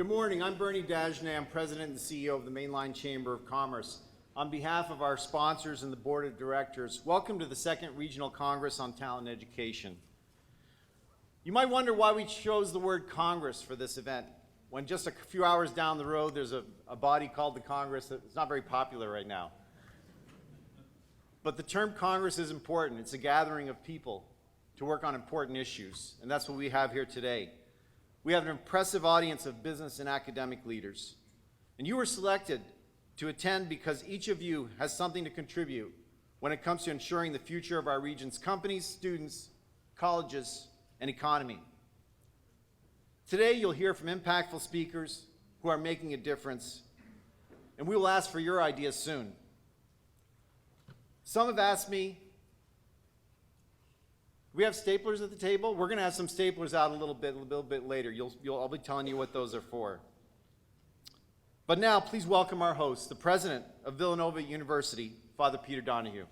Good morning, I'm Bernie Dagenais. I'm President and CEO of the Mainline Chamber of Commerce. On behalf of our sponsors and the Board of Directors, welcome to the Second Regional Congress on Talent and Education. You might wonder why we chose the word Congress for this event, when just a few hours down the road there's a body called the Congress that's not very popular right now. But the term Congress is important. It's a gathering of people to work on important issues, and that's what we have here today. We have an impressive audience of business and academic leaders, and you were selected to attend because each of you has something to contribute when it comes to ensuring the future of our region's companies, students, colleges, and economy. Today, you'll hear from impactful speakers who are making a difference, and we will ask for your ideas soon. Some have asked me, we have staplers at the table? We're going to have some staplers out a little bit later. I'll be telling you what those are for. But now, please welcome our host, the president of Villanova University, Father Peter Donahue.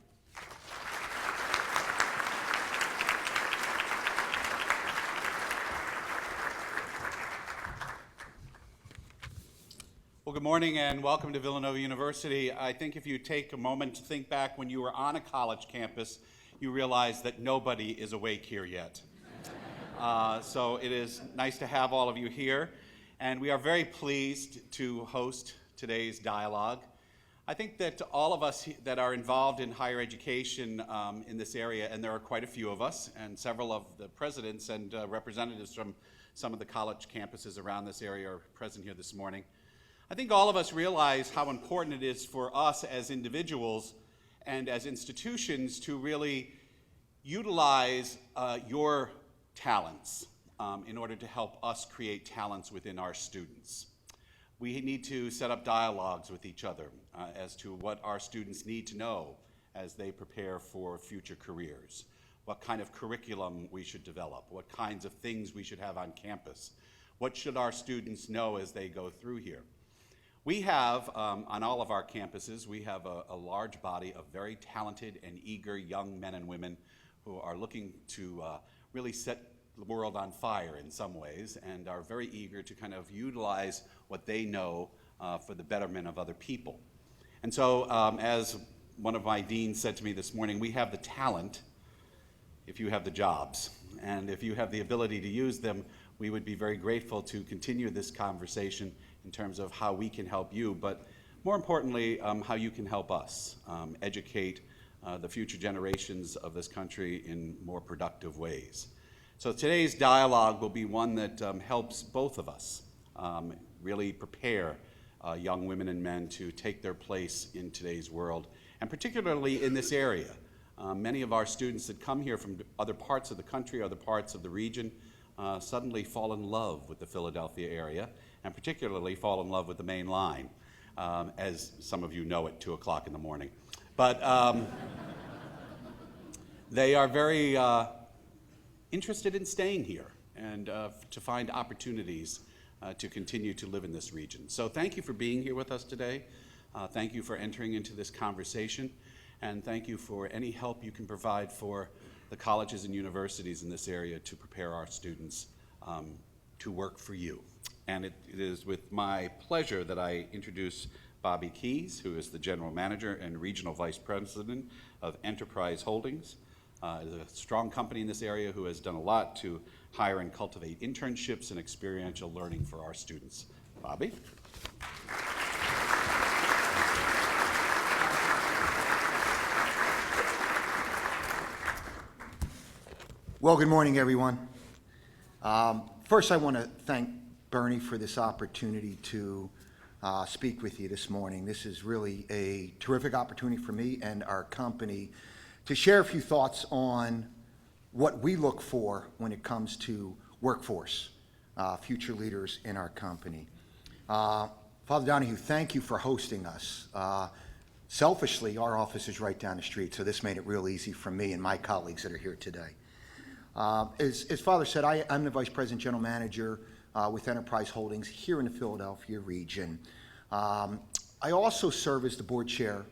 Well, good morning and welcome to Villanova University. I think if you take a moment to think back when you were on a college campus, you realize that nobody is awake here yet. So it is nice to have all of you here, and we are very pleased to host today's dialogue. I think that all of us that are involved in higher education in this area, and there are quite a few of us, and several of the presidents and representatives from some of the college campuses around this area are present here this morning. I think all of us realize how important it is for us as individuals and as institutions to really utilize your talents in order to help us create talents within our students. We need to set up dialogues with each other as to what our students need to know as they prepare for future careers, what kind of curriculum we should develop, what kinds of things we should have on campus, what should our students know as they go through here. We have, on all of our campuses, we have a large body of very talented and eager young men and women who are looking to really set the world on fire in some ways and are very eager to kind of utilize what they know for the betterment of other people. And so, as one of my deans said to me this morning, we have the talent if you have the jobs. And if you have the ability to use them, we would be very grateful to continue this conversation in terms of how we can help you, but more importantly, how you can help us educate the future generations of this country in more productive ways. So today's dialogue will be one that helps both of us really prepare young women and men to take their place in today's world, and particularly in this area. Many of our students that come here from other parts of the country, other parts of the region, suddenly fall in love with the Philadelphia area, and particularly fall in love with the Main Line, as some of you know at 2 o'clock in the morning. But they are very interested in staying here and to find opportunities to continue to live in this region. So thank you for being here with us today. Thank you for entering into this conversation, and thank you for any help you can provide for the colleges and universities in this area to prepare our students to work for you. And it is with my pleasure that I introduce Bobby Keys, who is the General Manager and Regional Vice President of Enterprise Holdings. Is a strong company in this area who has done a lot to hire and cultivate internships and experiential learning for our students. Bobby? Well, good morning, everyone. First, I want to thank Bernie for this opportunity to speak with you this morning. This is really a terrific opportunity for me and our company to share a few thoughts on what we look for when it comes to workforce, future leaders in our company. Father Donahue, thank you for hosting us. Selfishly, our office is right down the street, so this made it real easy for me and my colleagues that are here today. As Father said, I'm the Vice President General Manager with Enterprise Holdings here in the Philadelphia region. I also serve as the board chair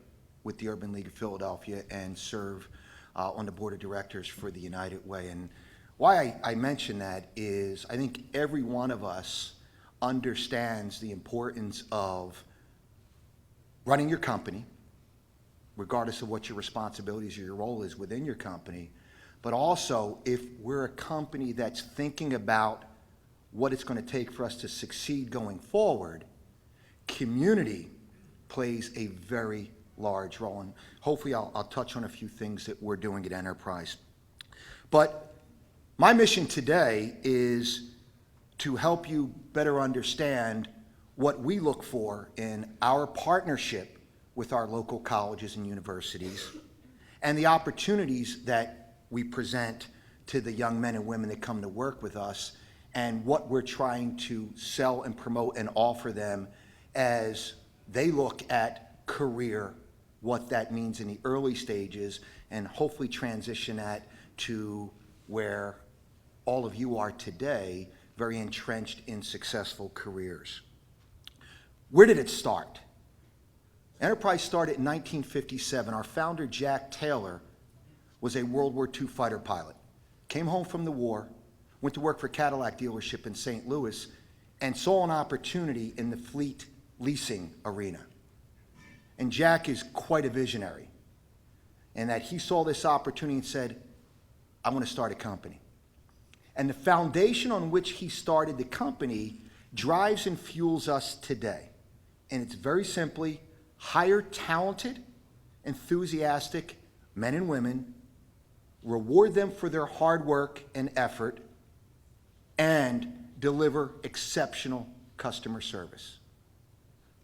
with the Urban League of Philadelphia and serve on the board of directors for the United Way. And why I mention that is I think every one of us understands the importance of running your company, regardless of what your responsibilities or your role is within your company, but also if we're a company that's thinking about what it's going to take for us to succeed going forward, community plays a very large role. And hopefully I'll touch on a few things that we're doing at Enterprise. But my mission today is to help you better understand what we look for in our partnership with our local colleges and universities and the opportunities that we present to the young men and women that come to work with us and what we're trying to sell and promote and offer them as they look at career, what that means in the early stages, and hopefully transition that to where all of you are today, very entrenched in successful careers. Where did it start? Enterprise started in 1957. Our founder, Jack Taylor, was a World War II fighter pilot. Came home from the war, went to work for a Cadillac dealership in St. Louis, and saw an opportunity in the fleet leasing arena. And Jack is quite a visionary, in that he saw this opportunity and said, I want to start a company. And the foundation on which he started the company drives and fuels us today. And it's very simply hire talented, enthusiastic men and women, reward them for their hard work and effort, and deliver exceptional customer service.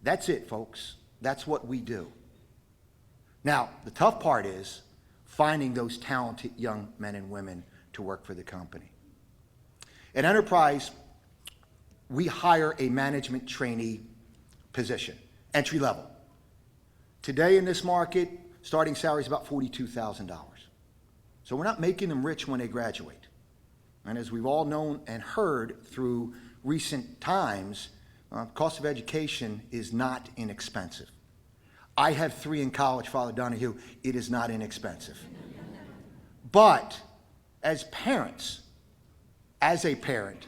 That's it, folks. That's what we do. Now, the tough part is finding those talented young men and women to work for the company. At Enterprise, we hire a management trainee position, entry level. Today in this market, starting salary is about $42,000. So we're not making them rich when they graduate. And as we've all known and heard through recent times, cost of education is not inexpensive. I have 3 in college, Father Donahue. It is not inexpensive. But as parents, as a parent,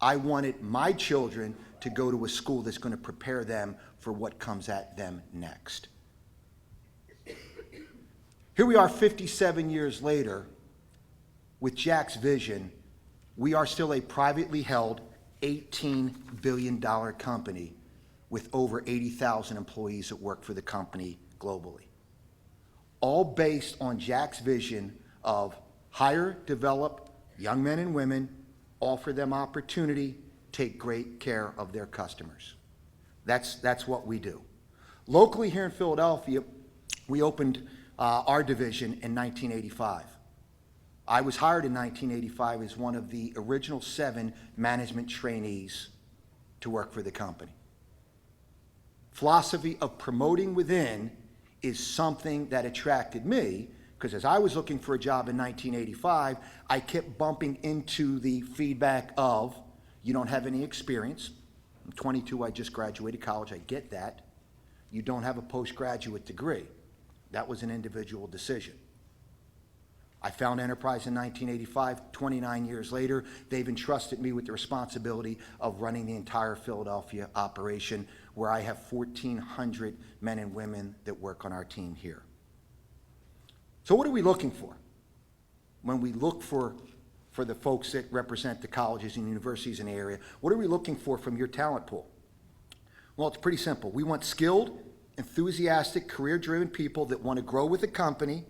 I wanted my children to go to a school that's going to prepare them for what comes at them next. Here we are 57 years later with Jack's vision. We are still a privately held $18 billion company with over 80,000 employees that work for the company globally. All based on Jack's vision of hire, develop young men and women, offer them opportunity, take great care of their customers. That's what we do. Locally here in Philadelphia, we opened our division in 1985. I was hired in 1985 as one of the original 7 management trainees to work for the company. Philosophy of promoting within is something that attracted me, because as I was looking for a job in 1985, I kept bumping into the feedback of, you don't have any experience. I'm 22, I just graduated college, I get that. You don't have a postgraduate degree. That was an individual decision. I found Enterprise in 1985. 29 years later, they've entrusted me with the responsibility of running the entire Philadelphia operation, where I have 1,400 men and women that work on our team here. So what are we looking for? When we look for the folks that represent the colleges and universities in the area, what are we looking for from your talent pool? Well, it's pretty simple. We want skilled, enthusiastic, career-driven people that want to grow with the company,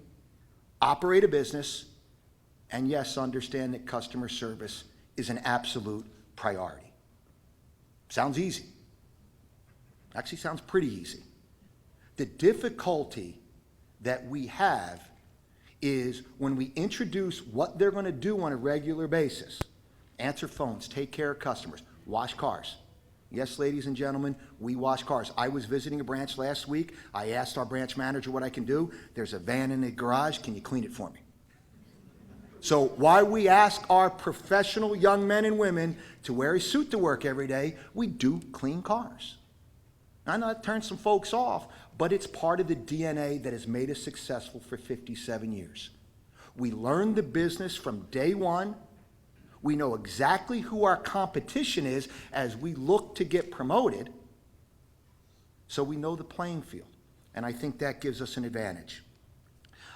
operate a business, and yes, understand that customer service is an absolute priority. Sounds easy. Actually sounds pretty easy. The difficulty that we have is when we introduce what they're going to do on a regular basis. Answer phones, take care of customers, wash cars. Yes, ladies and gentlemen, we wash cars. I was visiting a branch last week. I asked our branch manager what I can do. There's a van in the garage. Can you clean it for me? So while we ask our professional young men and women to wear a suit to work every day, we do clean cars. I know it turns some folks off, but it's part of the DNA that has made us successful for 57 years. We learned the business from day one. We know exactly who our competition is as we look to get promoted, so we know the playing field. And I think that gives us an advantage.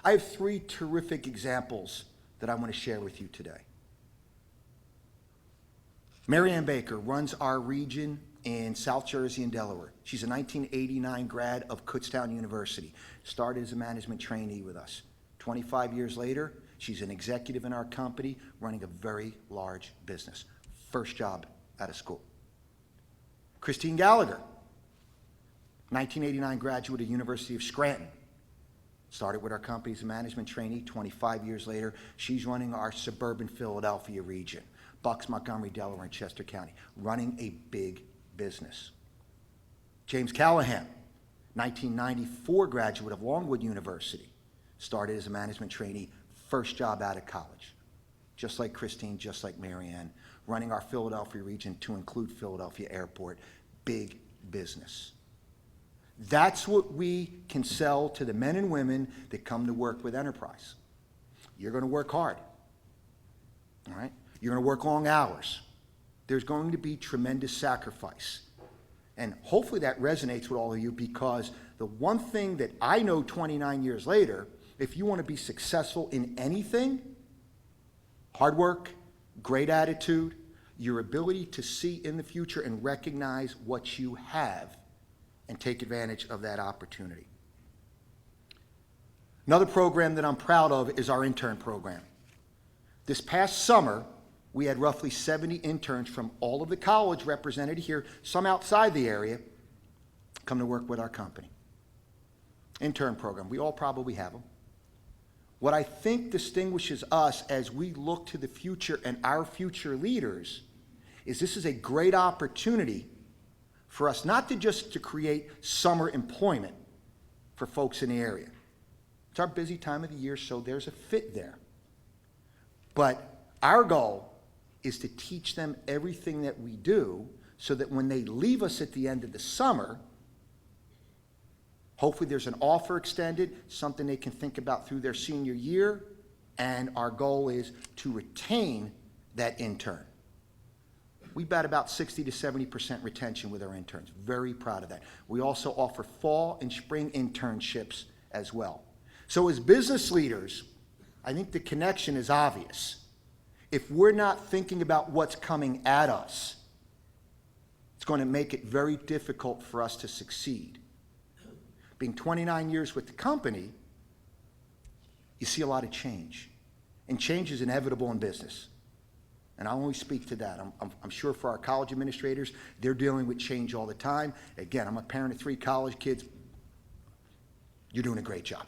I have 3 terrific examples that I want to share with you today. Mary Ann Baker runs our region in South Jersey and Delaware. She's a 1989 grad of Kutztown University. Started as a management trainee with us. 25 years later, she's an executive in our company running a very large business. First job out of school. Christine Gallagher, 1989 graduate of University of Scranton. Started with our company as a management trainee. 25 years later, she's running our suburban Philadelphia region. Bucks, Montgomery, Delaware, and Chester County, running a big business. James Callahan, 1994 graduate of Longwood University, started as a management trainee, first job out of college. Just like Christine, just like Mary Ann, running our Philadelphia region to include Philadelphia Airport, big business. That's what we can sell to the men and women that come to work with Enterprise. You're going to work hard, all right? You're going to work long hours. There's going to be tremendous sacrifice. And hopefully that resonates with all of you, because the one thing that I know 29 years later, if you want to be successful in anything, hard work, great attitude, your ability to see in the future and recognize what you have and take advantage of that opportunity. Another program that I'm proud of is our intern program. This past summer, we had roughly 70 interns from all of the college represented here, some outside the area, come to work with our company. Intern program, we all probably have them. What I think distinguishes us as we look to the future and our future leaders is this is a great opportunity for us not to just to create summer employment for folks in the area. It's our busy time of the year, so there's a fit there. But our goal is to teach them everything that we do so that when they leave us at the end of the summer, hopefully there's an offer extended, something they can think about through their senior year, and our goal is to retain that intern. We've got about 60 to 70% retention with our interns. Very proud of that. We also offer fall and spring internships as well. So as business leaders, I think the connection is obvious. If we're not thinking about what's coming at us, it's going to make it very difficult for us to succeed. Being 29 years with the company, you see a lot of change. And change is inevitable in business. And I'll only speak to that. I'm sure for our college administrators, they're dealing with change all the time. Again, I'm a parent of 3 college kids. You're doing a great job.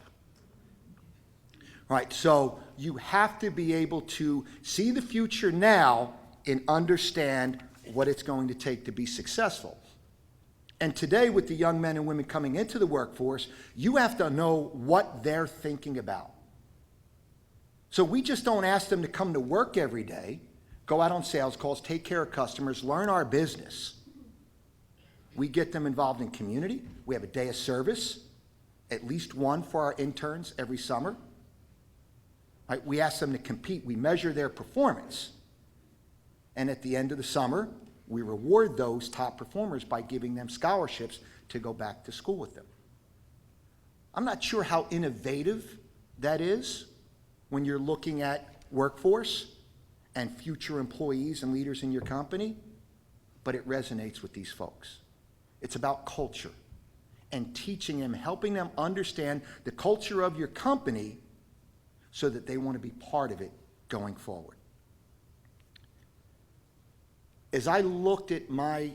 All right, so you have to be able to see the future now and understand what it's going to take to be successful. And today, with the young men and women coming into the workforce, you have to know what they're thinking about. So we just don't ask them to come to work every day, go out on sales calls, take care of customers, learn our business. We get them involved in community. We have a day of service, at least one for our interns every summer. Right, we ask them to compete. We measure their performance. And at the end of the summer, we reward those top performers by giving them scholarships to go back to school with them. I'm not sure how innovative that is when you're looking at workforce and future employees and leaders in your company, but it resonates with these folks. It's about culture and teaching them, helping them understand the culture of your company so that they want to be part of it going forward. As I looked at my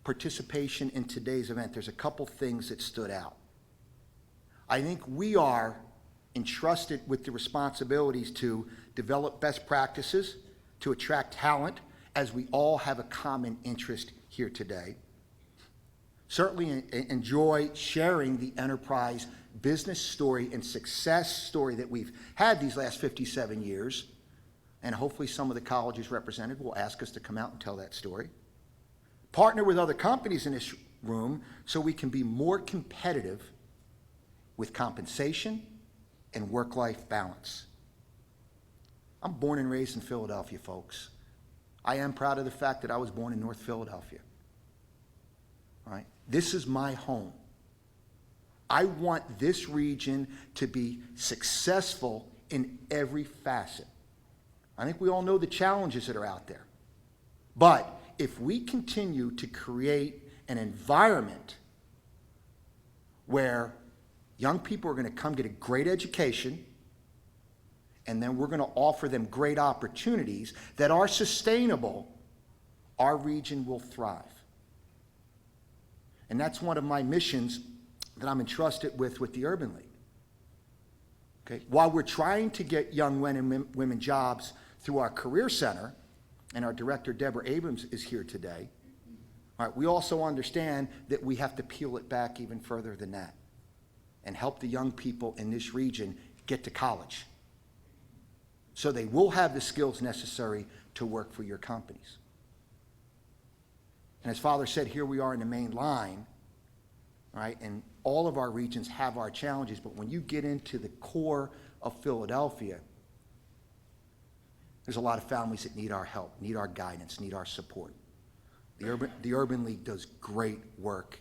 participation in today's event, there's a couple things that stood out. I think we are entrusted with the responsibilities to develop best practices, to attract talent, as we all have a common interest here today. Certainly enjoy sharing the Enterprise business story and success story that we've had these last 57 years. And hopefully some of the colleges represented will ask us to come out and tell that story. Partner with other companies in this room so we can be more competitive with compensation and work-life balance. I'm born and raised in Philadelphia, folks. I am proud of the fact that I was born in North Philadelphia. All right? This is my home. I want this region to be successful in every facet. I think we all know the challenges that are out there. But if we continue to create an environment where young people are going to come get a great education, and then we're going to offer them great opportunities that are sustainable, our region will thrive. And that's one of my missions that I'm entrusted with the Urban League. Okay? While we're trying to get young men and women jobs through our Career Center, and our director, Deborah Abrams, is here today, all right, we also understand that we have to peel it back even further than that and help the young people in this region get to college so they will have the skills necessary to work for your companies. And as Father said, here we are in the main line, right? And all of our regions have our challenges, but when you get into the core of Philadelphia, there's a lot of families that need our help, need our guidance, need our support. The Urban League does great work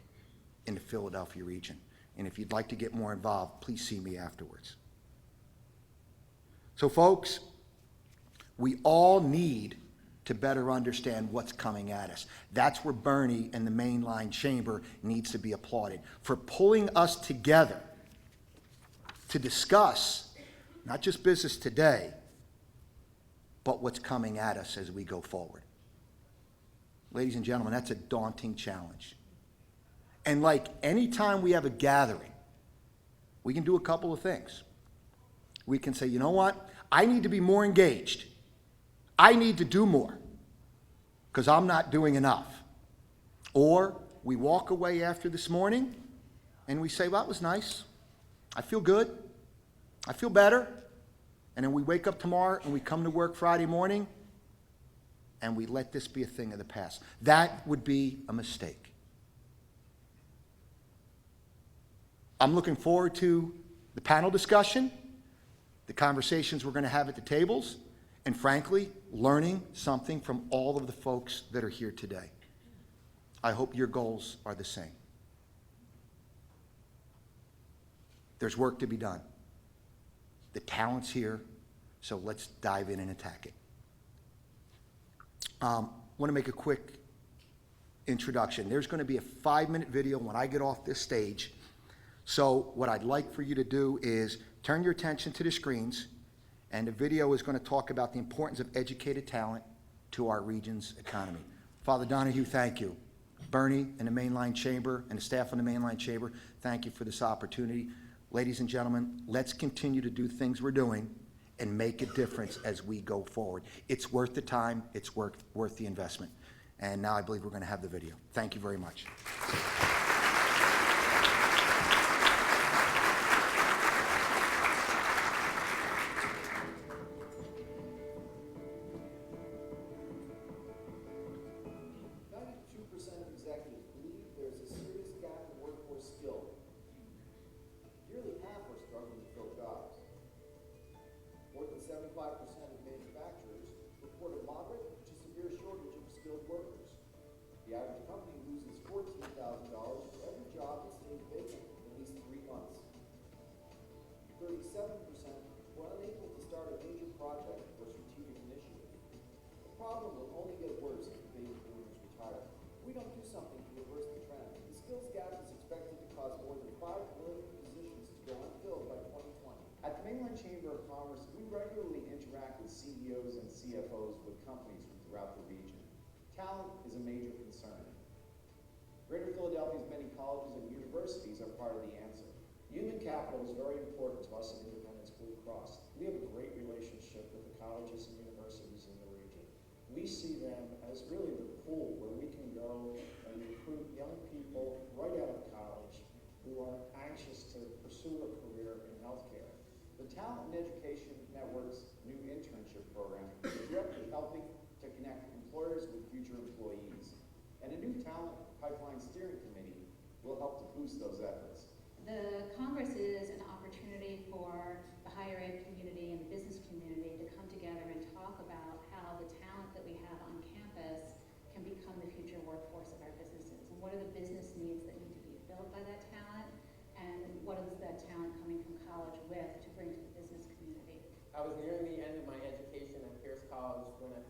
in the Philadelphia region. And if you'd like to get more involved, please see me afterwards. So folks, we all need to better understand what's coming at us. That's where Bernie and the Mainline Chamber needs to be applauded for pulling us together to discuss not just business today, but what's coming at us as we go forward. Ladies and gentlemen, that's a daunting challenge. And like any time we have a gathering, we can do a couple of things. We can say, you know what? I need to be more engaged. I need to do more because I'm not doing enough. Or we walk away after this morning and we say, well, that was nice. I feel good. I feel better. And then we wake up tomorrow and we come to work Friday morning and we let this be a thing of the past. That would be a mistake. I'm looking forward to the panel discussion, the conversations we're going to have at the tables, and frankly, learning something from all of the folks that are here today. I hope your goals are the same. There's work to be done. The talent's here, so let's dive in and attack it. I want to make a quick introduction. There's going to be a 5-minute video when I get off this stage. So what I'd like for you to do is turn your attention to the screens, and the video is going to talk about the importance of educated talent to our region's economy. Father Donahue, thank you. Bernie and the Mainline Chamber and the staff on the Mainline Chamber, thank you for this opportunity. Ladies and gentlemen, let's continue to do things we're doing and make a difference as we go forward. It's worth the time. It's worth the investment. And now I believe we're going to have the video. Thank you very much. Chamber of Commerce, we regularly interact with CEOs and CFOs with companies from throughout the region. Talent is a major concern. Greater Philadelphia's many colleges and universities are part of the answer. Human capital is very important to us at Independence Blue Cross. We have a great relationship with the colleges and universities in the region. We see them as really the pool where we can go and recruit young people right out of college who are anxious to pursue a career in healthcare. The Talent and Education Network's new internship program is directly helping to connect employers with future employees. And a new talent pipeline steering committee will help to boost those efforts. The Congress is an opportunity for the higher ed community and the business community to come together and talk about how the talent that we have on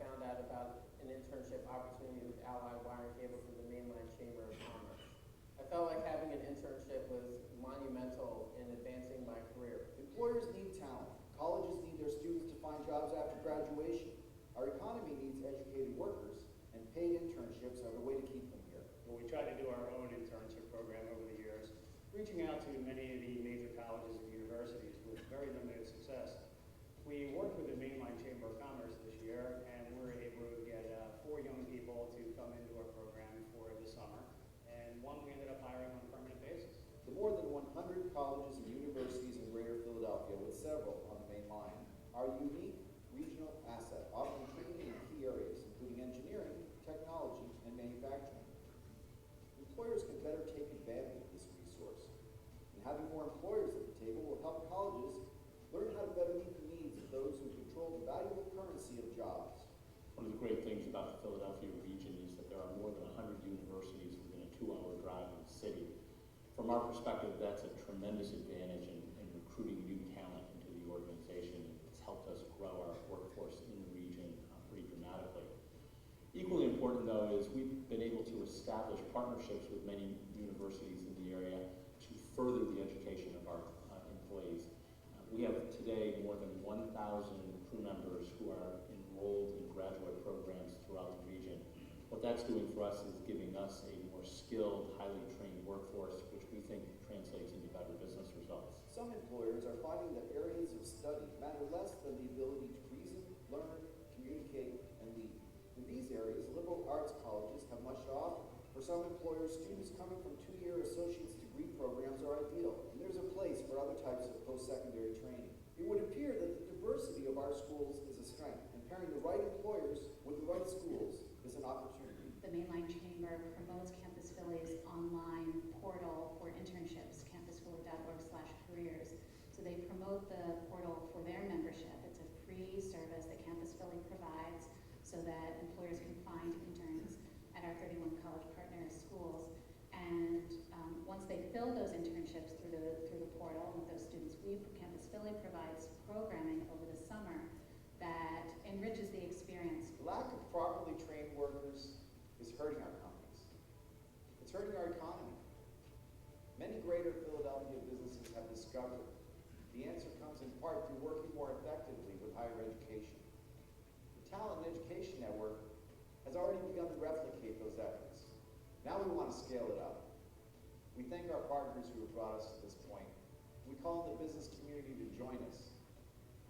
found out about an internship opportunity with Allied Wire and Cable through the Mainline Chamber of Commerce. I felt like having an internship was monumental in advancing my career. Employers need talent. Colleges need their students to find jobs after graduation. Our economy needs educated workers, and paid internships are the way to keep them here. Well, we tried to do our own internship program over the years, reaching out to many of the major colleges and universities with very limited success. We worked with the Mainline Chamber of Commerce this year, and we were able to get 4 young people to come into our program for the summer, and one we ended up hiring on a permanent basis. The more than 100 colleges and universities in Greater Philadelphia, with several on the main line, are a unique regional asset, offering training in key areas, including engineering, technology, and manufacturing. Employers can better take advantage of this resource, and having more employers at the table will help colleges learn how to better meet the needs of those who control the valuable currency of jobs. One of the great things about the Philadelphia region is that there are more than 100 universities within a 2-hour drive of the city. From our perspective, that's a tremendous advantage in recruiting new talent into the organization. It's helped us grow our workforce in the region pretty dramatically. Equally important, though, is we've been able to establish partnerships with many universities in the area to further the education of our employees. We have today more than 1,000 crew members who are enrolled in graduate programs throughout the region. What that's doing for us is giving us a more skilled, highly trained workforce, which we think translates into better business results. Some employers are finding that areas of study matter less than the ability to reason, learn, communicate, and lead. In these areas, liberal arts colleges have much to offer. For some employers, students coming from 2-year associate's degree programs are ideal, and there's a place for other types of post-secondary training. It would appear that the diversity of our schools is a strength, and pairing the right employers with the right schools is an opportunity. The Mainline Chamber promotes Campus Philly's online portal for internships, campusphilly.org/careers. So they promote the portal for their membership. It's a free service that Campus Philly provides so that employers can find interns at our 31 college partner schools. And once they fill those internships through the portal with those students, Campus Philly provides programming over the summer that enriches the experience. The lack of properly trained workers is hurting our companies. It's hurting our economy. Many greater Philadelphia businesses have discovered the answer comes in part through working more effectively with higher education. The Talent and Education Network has already begun to replicate those efforts. Now we want to scale it up. We thank our partners who have brought us to this point. We call on the business community to join us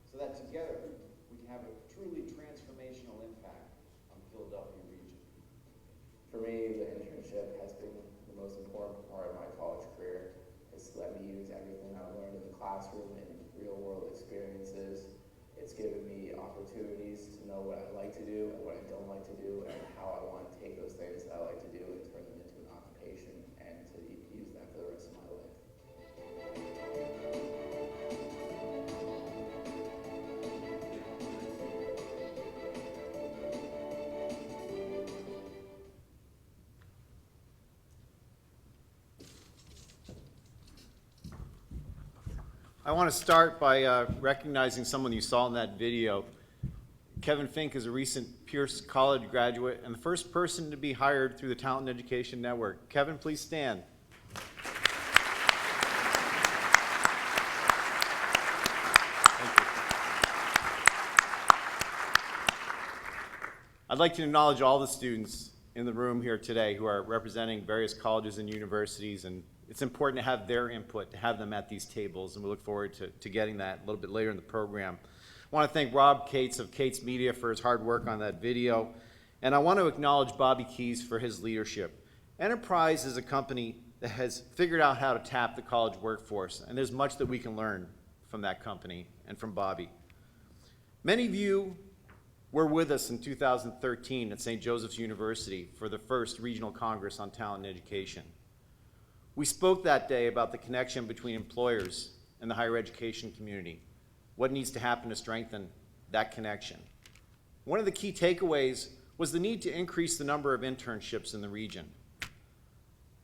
so that together we can have a truly transformational impact on the Philadelphia region. For me, the internship has been the most important part of my college career. It's let me use everything I've learned in the classroom and real-world experiences. It's given me opportunities to know what I like to do and what I don't like to do, and how I want to take those things that I like to do and turn them into an occupation and to use them for the rest of my life. I want to start by recognizing someone you saw in that video. Kevin Fink is a recent Pierce College graduate and the first person to be hired through the Talent and Education Network. Kevin, please stand. Thank you. I'd like to acknowledge all the students in the room here today who are representing various colleges and universities, and it's important to have their input, to have them at these tables, and we look forward to getting that a little bit later in the program. I want to thank Rob Cates of Cates Media for his hard work on that video, and I want to acknowledge Bobby Keys for his leadership. Enterprise is a company that has figured out how to tap the college workforce, and there's much that we can learn from that company and from Bobby. Many of you were with us in 2013 at St. Joseph's University for the first Regional Congress on Talent and Education. We spoke that day about the connection between employers and the higher education community, what needs to happen to strengthen that connection. One of the key takeaways was the need to increase the number of internships in the region.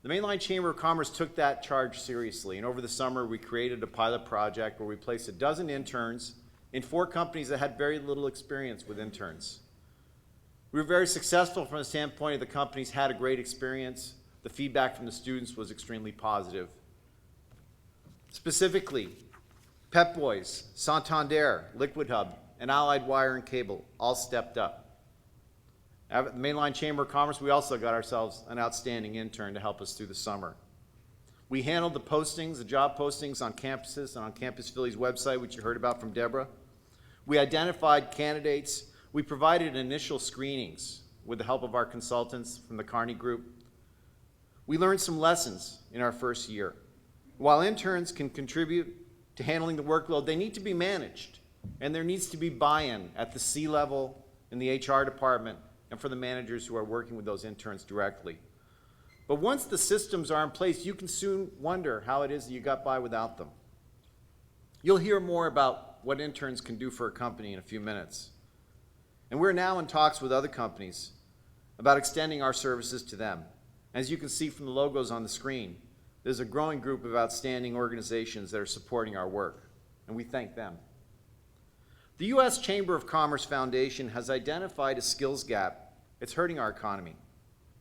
The Mainline Chamber of Commerce took that charge seriously, and over the summer we created a pilot project where we placed 12 interns in 4 companies that had very little experience with interns. We were very successful from the standpoint of the companies had a great experience. The feedback from the students was extremely positive. Specifically, Pep Boys, Santander, Liquid Hub, and Allied Wire and Cable all stepped up. At the Mainline Chamber of Commerce, we also got ourselves an outstanding intern to help us through the summer. We handled the postings, the job postings on campuses and on Campus Philly's website, which you heard about from Deborah. We identified candidates. We provided initial screenings with the help of our consultants from the Kearney Group. We learned some lessons in our first year. While interns can contribute to handling the workload, they need to be managed, and there needs to be buy-in at the C level, in the HR department, and for the managers who are working with those interns directly. But once the systems are in place, you can soon wonder how it is that you got by without them. You'll hear more about what interns can do for a company in a few minutes. And we're now in talks with other companies about extending our services to them. As you can see from the logos on the screen, there's a growing group of outstanding organizations that are supporting our work, and we thank them. The U.S. Chamber of Commerce Foundation has identified a skills gap. It's hurting our economy.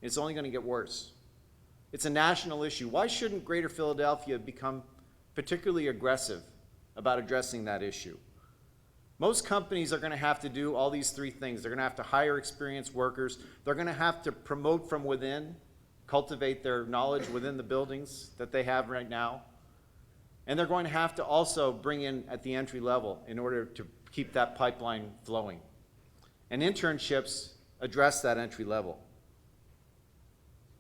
It's only going to get worse. It's a national issue. Why shouldn't Greater Philadelphia become particularly aggressive about addressing that issue? Most companies are going to have to do all these three things. They're going to have to hire experienced workers. They're going to have to promote from within, cultivate their knowledge within the buildings that they have right now. And they're going to have to also bring in at the entry level in order to keep that pipeline flowing. And internships address that entry level.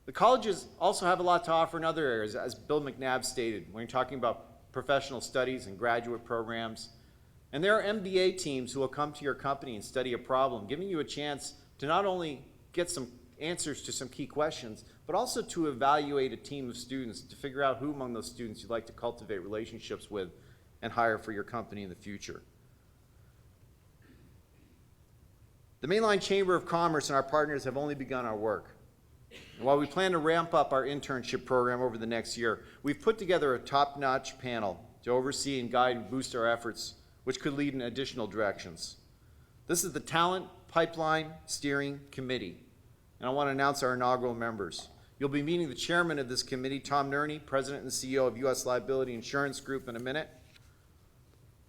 The colleges also have a lot to offer in other areas, as Bill McNabb stated, when you're talking about professional studies and graduate programs. And there are MBA teams who will come to your company and study a problem, giving you a chance to not only get some answers to some key questions, but also to evaluate a team of students to figure out who among those students you'd like to cultivate relationships with and hire for your company in the future. The Mainline Chamber of Commerce and our partners have only begun our work. And while we plan to ramp up our internship program over the next year, we've put together a top-notch panel to oversee and guide and boost our efforts, which could lead in additional directions. This is the Talent Pipeline Steering Committee, and I want to announce our inaugural members. You'll be meeting the chairman of this committee, Tom Nerney, President and CEO of U.S. Liability Insurance Group, in a minute.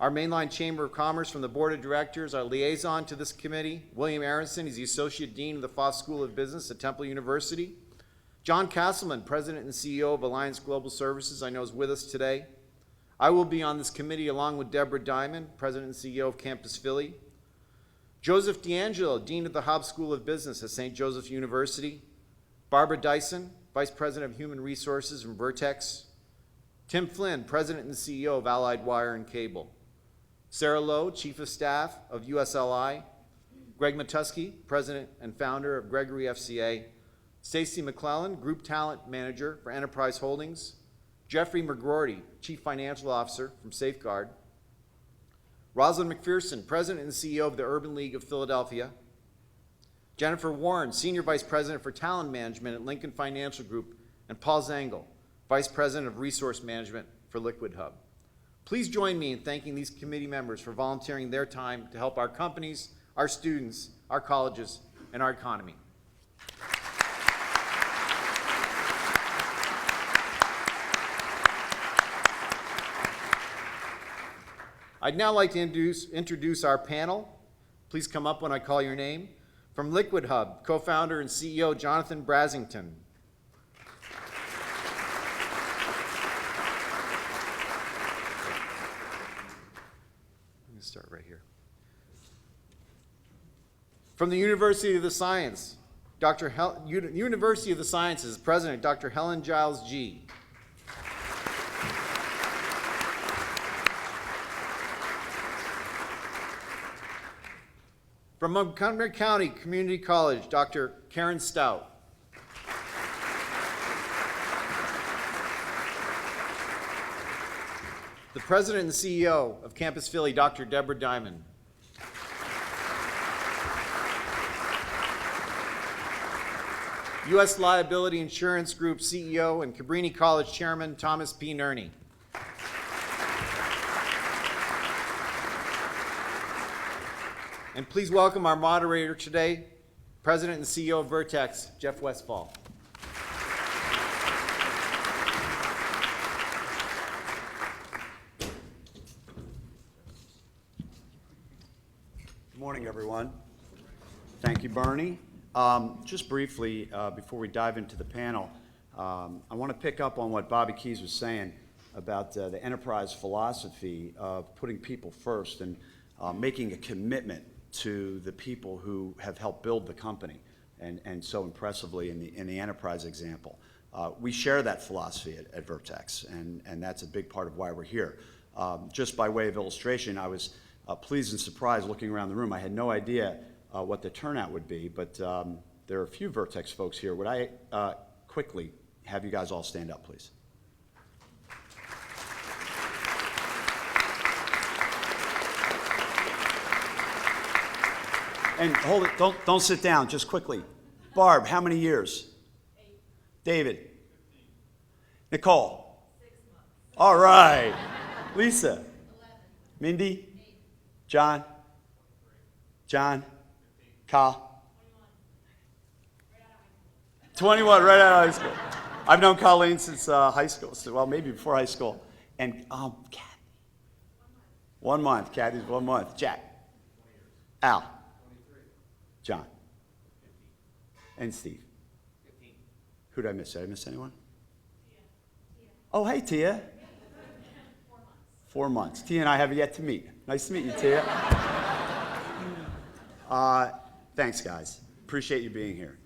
Our Mainline Chamber of Commerce from the Board of Directors, our liaison to this committee, William Aronson, he's the Associate Dean of the Foss School of Business at Temple University. John Castleman, President and CEO of Alliance Global Services, I know is with us today. I will be on this committee along with Deborah Diamond, President and CEO of Campus Philly. Joseph D'Angelo, Dean of the Hobbs School of Business at St. Joseph University. Barbara Dyson, Vice President of Human Resources from Vertex. Tim Flynn, President and CEO of Allied Wire and Cable. Sarah Lowe, Chief of Staff of USLI. Greg Matusky, President and Founder of Gregory FCA. Stacy McClellan, Group Talent Manager for Enterprise Holdings. Jeffrey McGroarty, Chief Financial Officer from Safeguard. Rosalind McPherson, President and CEO of the Urban League of Philadelphia. Jennifer Warren, Senior Vice President for Talent Management at Lincoln Financial Group. And Paul Zangel, Vice President of Resource Management for Liquid Hub. Please join me in thanking these committee members for volunteering their time to help our companies, our students, our colleges, and our economy. I'd now like to introduce our panel. Please come up when I call your name. From Liquid Hub, co-founder and CEO Jonathan Brasington. Let me start right here. From the University of the Sciences, University of the Sciences, President Dr. Helen Giles G. From Montgomery County Community College, Dr. Karen Stout. The President and CEO of Campus Philly, Dr. Deborah Diamond. U.S. Liability Insurance Group CEO and Cabrini College Chairman, Thomas P. Nerney. And please welcome our moderator today, President and CEO of Vertex, Jeff Westfall. Good morning, everyone. Thank you, Bernie. Just briefly, before we dive into the panel, I want to pick up on what Bobby Keys was saying about the enterprise philosophy of putting people first and making a commitment to the people who have helped build the company, and so impressively in the enterprise example. We share that philosophy at Vertex, and that's a big part of why we're here. Just by way of illustration, I was pleased and surprised looking around the room. I had no idea what the turnout would be, but there are a few Vertex folks here. Would I quickly have you guys all stand up, please? And hold it, don't sit down, just quickly. Barb, how many years? 8. David? 15. Nicole? 6 months. All right. Lisa? 11. Mindy? 8. John? John? Kyle? 21, right out of high school. I've known Colleen since high school, so, well, maybe before high school. And Kathy? 1 month. Kathy's 1 month. Jack? 20 years. Al? 23. John? 15. And Steve? 15. Who did I miss? Did I miss anyone? Oh, hey, Tia. 4 months. 4 months. Tia and I have yet to meet. Nice to meet you, Tia. Thanks, guys. Appreciate you being here.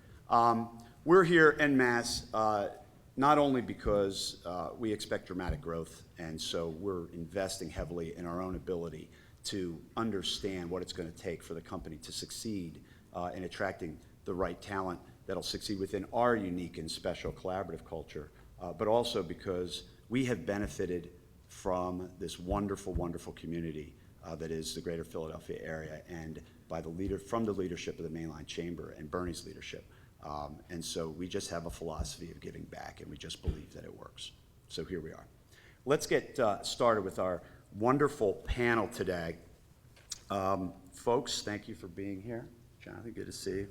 We're here en masse, not only because we expect dramatic growth, and so we're investing heavily in our own ability to understand what it's going to take for the company to succeed in attracting the right talent that'll succeed within our unique and special collaborative culture, but also because we have benefited from this wonderful, wonderful community that is the greater Philadelphia area, and from the leadership of the Mainline Chamber and Bernie's leadership. And so we just have a philosophy of giving back, and we just believe that it works. So here we are. Let's get started with our wonderful panel today. Folks, thank you for being here. Jonathan, good to see you.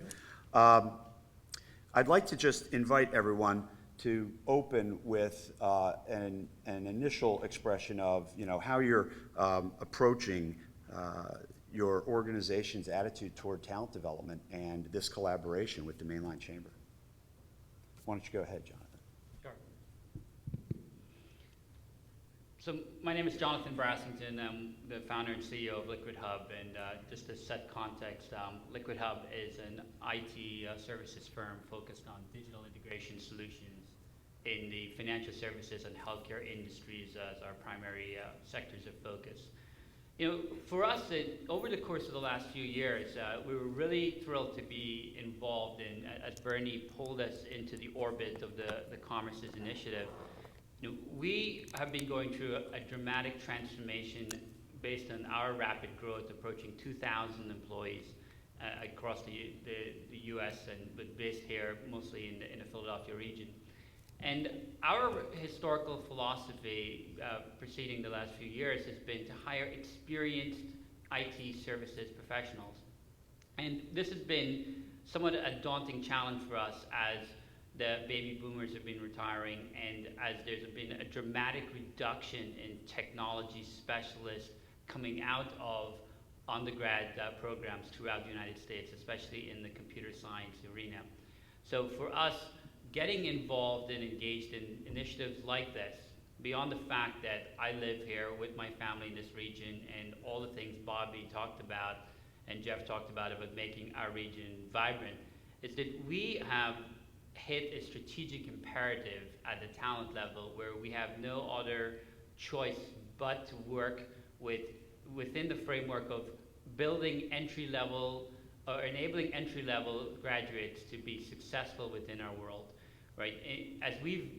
I'd like to just invite everyone to open with an initial expression of, how you're approaching your organization's attitude toward talent development and this collaboration with the Mainline Chamber. Why don't you go ahead, Jonathan? Sure. So my name is Jonathan Brassington. I'm the founder and CEO of Liquid Hub, and just to set context, Liquid Hub is an IT services firm focused on digital integration solutions in the financial services and healthcare industries as our primary sectors of focus. For us, over the course of the last few years, we were really thrilled to be involved in, as Bernie pulled us into the orbit of the Commerce's initiative. We have been going through a dramatic transformation based on our rapid growth, approaching 2,000 employees across the U.S. but based here mostly in the Philadelphia region. And our historical philosophy preceding the last few years has been to hire experienced IT services professionals. And this has been somewhat a daunting challenge for us as the baby boomers have been retiring and as there's been a dramatic reduction in technology specialists coming out of undergrad programs throughout the United States, especially in the computer science arena. So for us, getting involved and engaged in initiatives like this, beyond the fact that I live here with my family in this region and all the things Bobby talked about and Jeff talked about making our region vibrant, is that we have hit a strategic imperative at the talent level where we have no other choice but to work within the framework of building entry-level or enabling entry-level graduates to be successful within our world. Right? As we've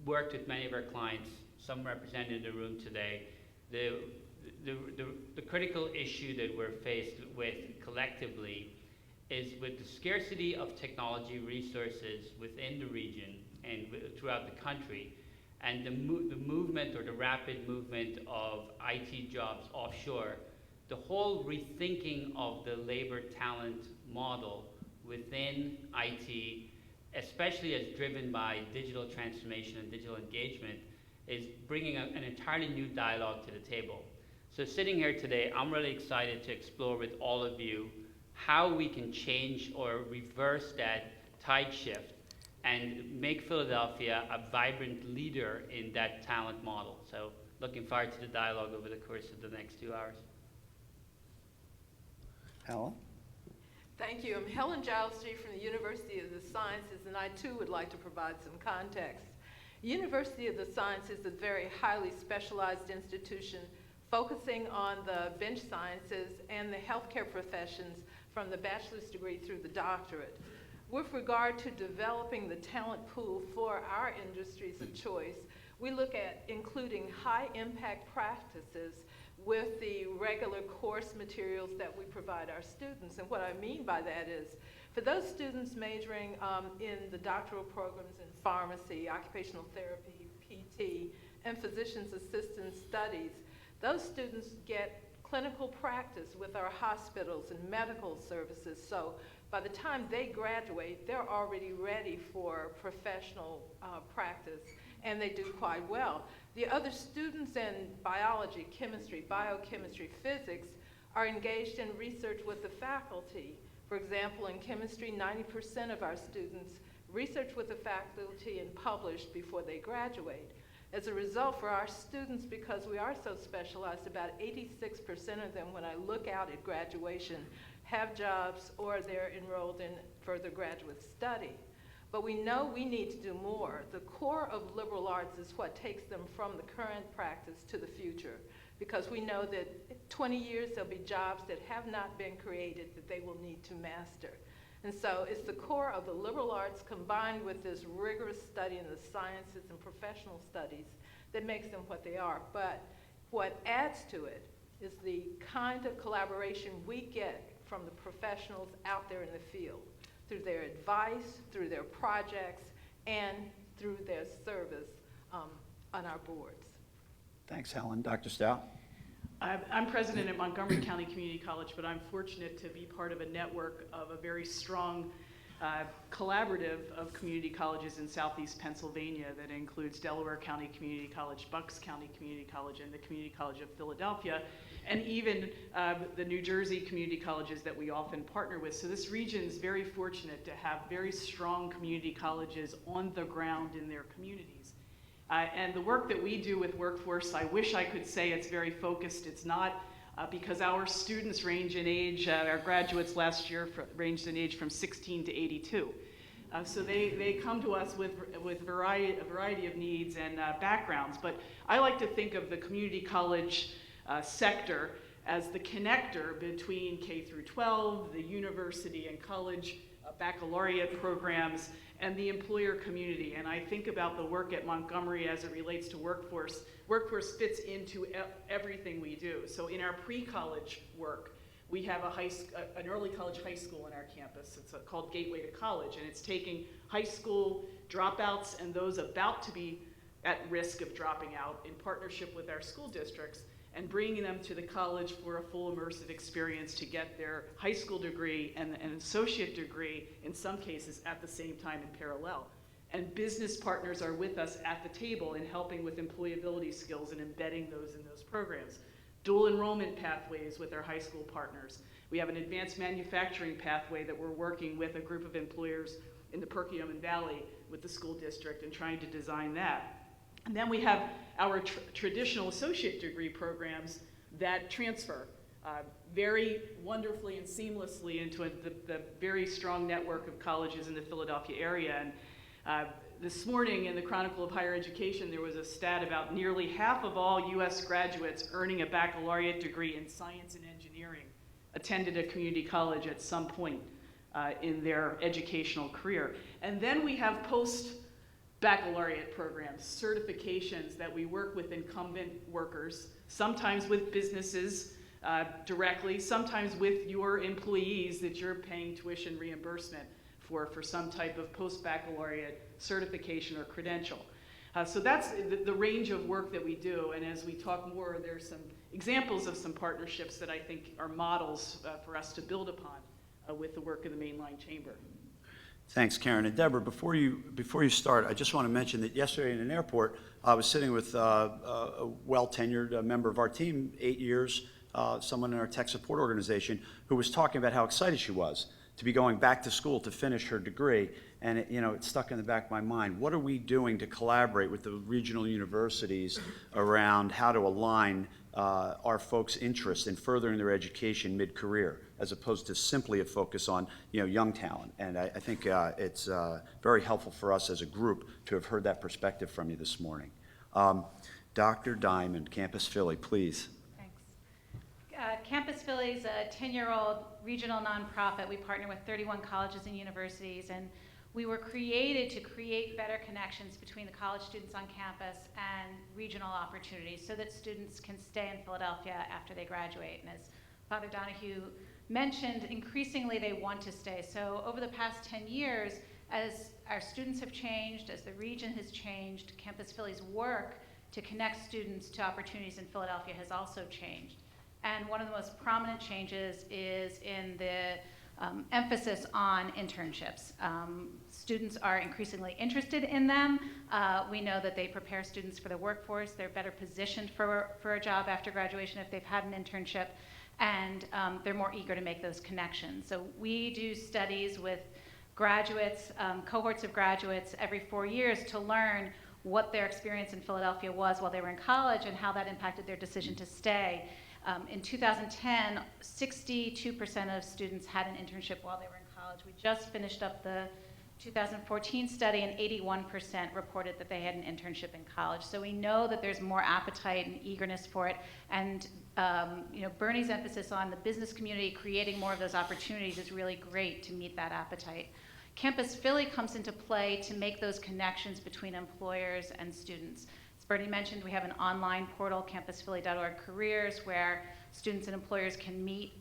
worked with many of our clients, some represented in the room today, the critical issue that we're faced with collectively is with the scarcity of technology resources within the region and throughout the country, and the movement or the rapid movement of IT jobs offshore, the whole rethinking of the labor talent model within IT, especially as driven by digital transformation and digital engagement, is bringing an entirely new dialogue to the table. So sitting here today, I'm really excited to explore with all of you how we can change or reverse that tide shift and make Philadelphia a vibrant leader in that talent model. So looking forward to the dialogue over the course of the next 2 hours. Helen? Thank you. I'm Helen Gilstree from the University of the Sciences, and I too would like to provide some context. University of the Sciences is a very highly specialized institution focusing on the bench sciences and the healthcare professions from the bachelor's degree through the doctorate. With regard to developing the talent pool for our industries of choice, we look at including high-impact practices with the regular course materials that we provide our students. And what I mean by that is, for those students majoring in the doctoral programs in pharmacy, occupational therapy, PT, and physician's assistant studies, those students get clinical practice with our hospitals and medical services. So by the time they graduate, they're already ready for professional practice, and they do quite well. The other students in biology, chemistry, biochemistry, physics are engaged in research with the faculty. For example, in chemistry, 90% of our students research with the faculty and publish before they graduate. As a result, for our students, because we are so specialized, about 86% of them, when I look out at graduation, have jobs or they're enrolled in further graduate study. But we know we need to do more. The core of liberal arts is what takes them from the current practice to the future, because we know that in 20 years there'll be jobs that have not been created that they will need to master. And so it's the core of the liberal arts combined with this rigorous study in the sciences and professional studies that makes them what they are. But what adds to it is the kind of collaboration we get from the professionals out there in the field, through their advice, through their projects, and through their service on our boards. Thanks, Helen. Dr. Stout? I'm president at Montgomery County Community College, but I'm fortunate to be part of a network of a very strong collaborative of community colleges in southeast Pennsylvania that includes Delaware County Community College, Bucks County Community College, and the Community College of Philadelphia, and even the New Jersey community colleges that we often partner with. So this region is very fortunate to have very strong community colleges on the ground in their communities. And the work that we do with workforce, I wish I could say it's very focused. It's not, because our students range in age, our graduates last year ranged in age from 16 to 82. So they come to us with a variety of needs and backgrounds. But I like to think of the community college sector as the connector between K through 12, the university and college baccalaureate programs, and the employer community. And I think about the work at Montgomery as it relates to workforce. Workforce fits into everything we do. So in our pre-college work, we have an early college high school in our campus. It's called Gateway to College, and it's taking high school dropouts and those about to be at risk of dropping out in partnership with our school districts and bringing them to the college for a full immersive experience to get their high school degree and an associate degree, in some cases at the same time in parallel. And business partners are with us at the table in helping with employability skills and embedding those in those programs. Dual enrollment pathways with our high school partners. We have an advanced manufacturing pathway that we're working with a group of employers in the Perkiomen Valley with the school district and trying to design that. And then we have our traditional associate degree programs that transfer very wonderfully and seamlessly into the very strong network of colleges in the Philadelphia area. And this morning in the Chronicle of Higher Education, there was a stat about nearly half of all U.S. graduates earning a baccalaureate degree in science and engineering attended a community college at some point in their educational career. And then we have post-baccalaureate programs, certifications that we work with incumbent workers, sometimes with businesses directly, sometimes with your employees that you're paying tuition reimbursement for some type of post-baccalaureate certification or credential. So that's the range of work that we do, and as we talk more, there's some examples of some partnerships that I think are models for us to build upon with the work of the Mainline Chamber. Thanks, Karen. And Deborah, before you start, I just want to mention that yesterday in an airport, I was sitting with a well-tenured member of our team, 8 years, someone in our tech support organization, who was talking about how excited she was to be going back to school to finish her degree. And it stuck in the back of my mind. What are we doing to collaborate with the regional universities around how to align our folks' interest in furthering their education mid-career, as opposed to simply a focus on young talent? And I think it's very helpful for us as a group to have heard that perspective from you this morning. Dr. Diamond, Campus Philly, please. Thanks. Campus Philly is a 10-year-old regional nonprofit. We partner with 31 colleges and universities, and we were created to create better connections between the college students on campus and regional opportunities so that students can stay in Philadelphia after they graduate. And as Father Donahue mentioned, increasingly they want to stay. So over the past 10 years, as our students have changed, as the region has changed, Campus Philly's work to connect students to opportunities in Philadelphia has also changed. And one of the most prominent changes is in the emphasis on internships. Students are increasingly interested in them. We know that they prepare students for the workforce. They're better positioned for a job after graduation if they've had an internship, and they're more eager to make those connections. So we do studies with graduates, cohorts of graduates every 4 years to learn what their experience in Philadelphia was while they were in college and how that impacted their decision to stay. In 2010, 62% of students had an internship while they were in college. We just finished up the 2014 study, and 81% reported that they had an internship in college. So we know that there's more appetite and eagerness for it. And Bernie's emphasis on the business community creating more of those opportunities is really great to meet that appetite. Campus Philly comes into play to make those connections between employers and students. Bernie mentioned, we have an online portal, campusphilly.org careers, where students and employers can meet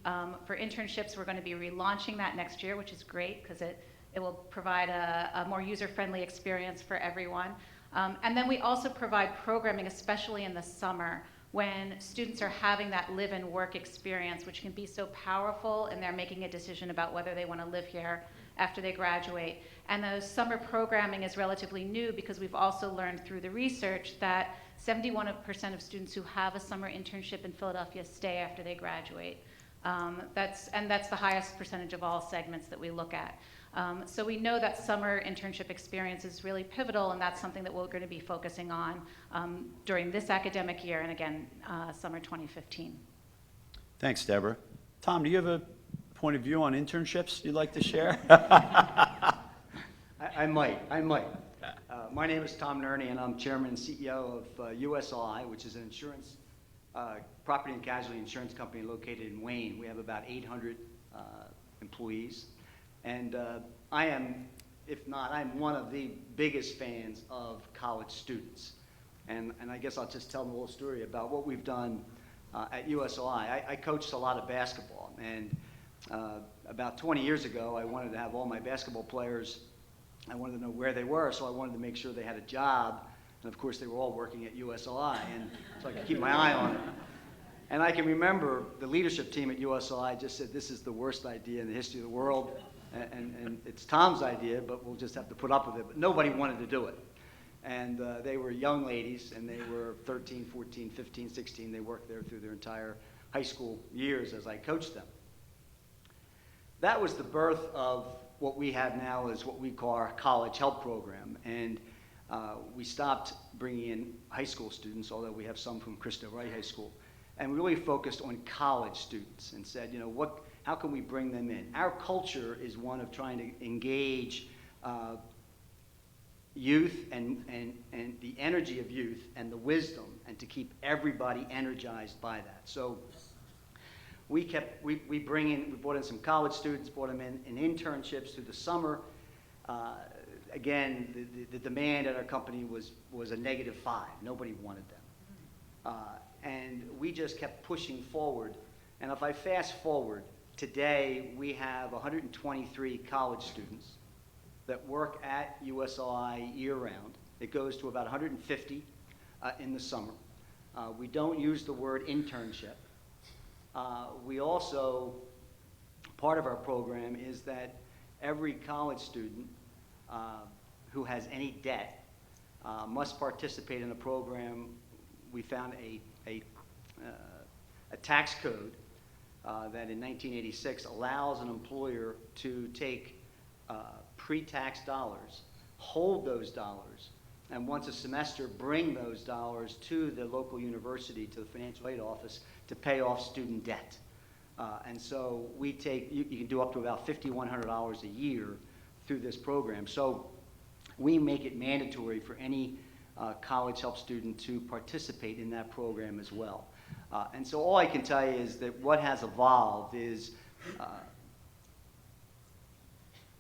for internships. We're going to be relaunching that next year, which is great because it will provide a more user-friendly experience for everyone. And then we also provide programming, especially in the summer, when students are having that live and work experience, which can be so powerful, and they're making a decision about whether they want to live here after they graduate. And the summer programming is relatively new because we've also learned through the research that 71% of students who have a summer internship in Philadelphia stay after they graduate. That's the highest percentage of all segments that we look at. So we know that summer internship experience is really pivotal, and that's something that we're going to be focusing on during this academic year and again, summer 2015. Thanks, Deborah. Tom, do you have a point of view on internships you'd like to share? I might. My name is Tom Nerney, and I'm chairman and CEO of USI, which is an insurance, property and casualty insurance company located in Wayne. We have about 800 employees. And I am, if not, I'm one of the biggest fans of college students. And I guess I'll just tell them a little story about what we've done at USI. I coached a lot of basketball, and about 20 years ago, I wanted to have all my basketball players, I wanted to know where they were, so I wanted to make sure they had a job. And of course, they were all working at USI, and so I could keep my eye on them. And I can remember the leadership team at USI just said, this is the worst idea in the history of the world, and it's Tom's idea, but we'll just have to put up with it. But nobody wanted to do it. And they were young ladies, and they were 13, 14, 15, 16. They worked there through their entire high school years as I coached them. That was the birth of what we have now is what we call our college help program. And we stopped bringing in high school students, although we have some from Cristo Rey High School. And we really focused on college students and said, how can we bring them in? Our culture is one of trying to engage youth and the energy of youth and the wisdom, and to keep everybody energized by that. So we brought in some college students, brought them in internships through the summer. Again, the demand at our company was a -5. Nobody wanted them. And we just kept pushing forward. And if I fast forward, today we have 123 college students that work at USI year-round. It goes to about 150 in the summer. We don't use the word internship. We also part of our program is that every college student who has any debt must participate in a program. We found a tax code that in 1986 allows an employer to take pre-tax dollars, hold those dollars, and once a semester bring those dollars to the local university, to the financial aid office, to pay off student debt. And so we take, you can do up to about $5,100 a year through this program. So we make it mandatory for any College Help student to participate in that program as well. And so all I can tell you is that what has evolved is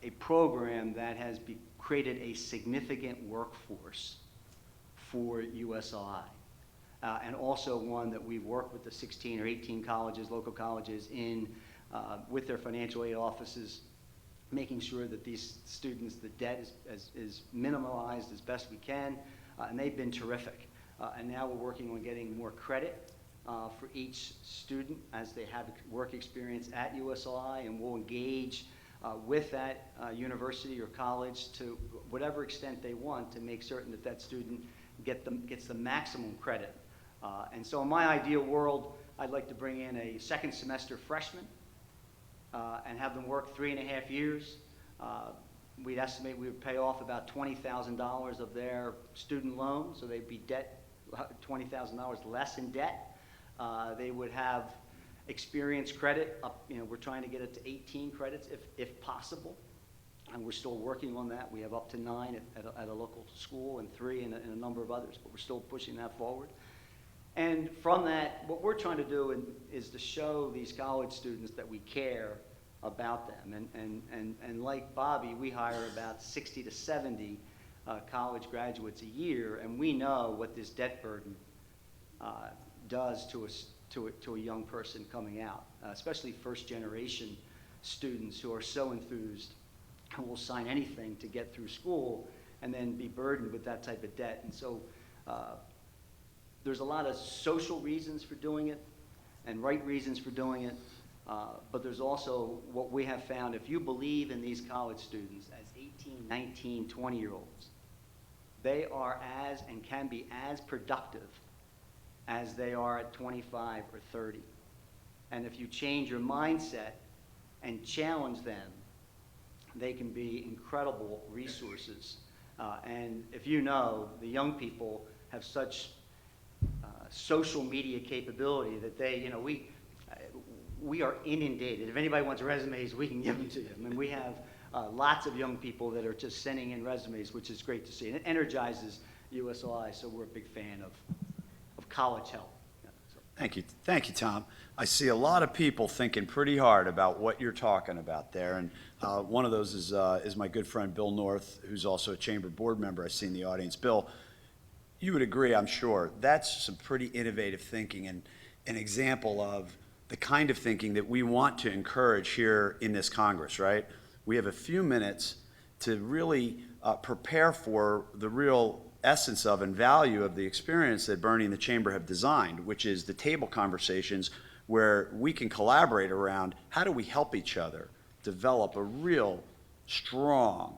a program that has created a significant workforce for USI. And also one that we've worked with the 16 or 18 colleges, local colleges, in with their financial aid offices, making sure that these students, the debt is minimalized as best we can, and they've been terrific. And now we're working on getting more credit for each student as they have work experience at USI, and we'll engage with that university or college to whatever extent they want to make certain that that student gets the maximum credit. And so in my ideal world, I'd like to bring in a second semester freshman and have them work 3.5 years. We'd estimate we would pay off about $20,000 of their student loan, so they'd be $20,000 less in debt. They would have experience credit up, we're trying to get it to 18 credits if possible, and we're still working on that. We have up to 9 at a local school and 3 in a number of others, but we're still pushing that forward. And from that, what we're trying to do is to show these college students that we care about them. And like Bobby, we hire about 60 to 70 college graduates a year, and we know what this debt burden does to a young person coming out, especially first-generation students who are so enthused and will sign anything to get through school and then be burdened with that type of debt. And so there's a lot of social reasons for doing it and right reasons for doing it, but there's also what we have found. If you believe in these college students as 18, 19, 20-year-olds, they are as and can be as productive as they are at 25 or 30. And if you change your mindset and challenge them, they can be incredible resources. And if you know, the young people have such social media capability that they, we are inundated. If anybody wants resumes, we can give them to you. I mean, we have lots of young people that are just sending in resumes, which is great to see. And it energizes USI, so we're a big fan of College Help. Thank you, Tom. I see a lot of people thinking pretty hard about what you're talking about there, and one of those is my good friend Bill North, who's also a Chamber board member. I see in the audience. Bill, you would agree, I'm sure, that's some pretty innovative thinking and an example of the kind of thinking that we want to encourage here in this Congress, right? We have a few minutes to really prepare for the real essence of and value of the experience that Bernie and the Chamber have designed, which is the table conversations where we can collaborate around how do we help each other develop a real strong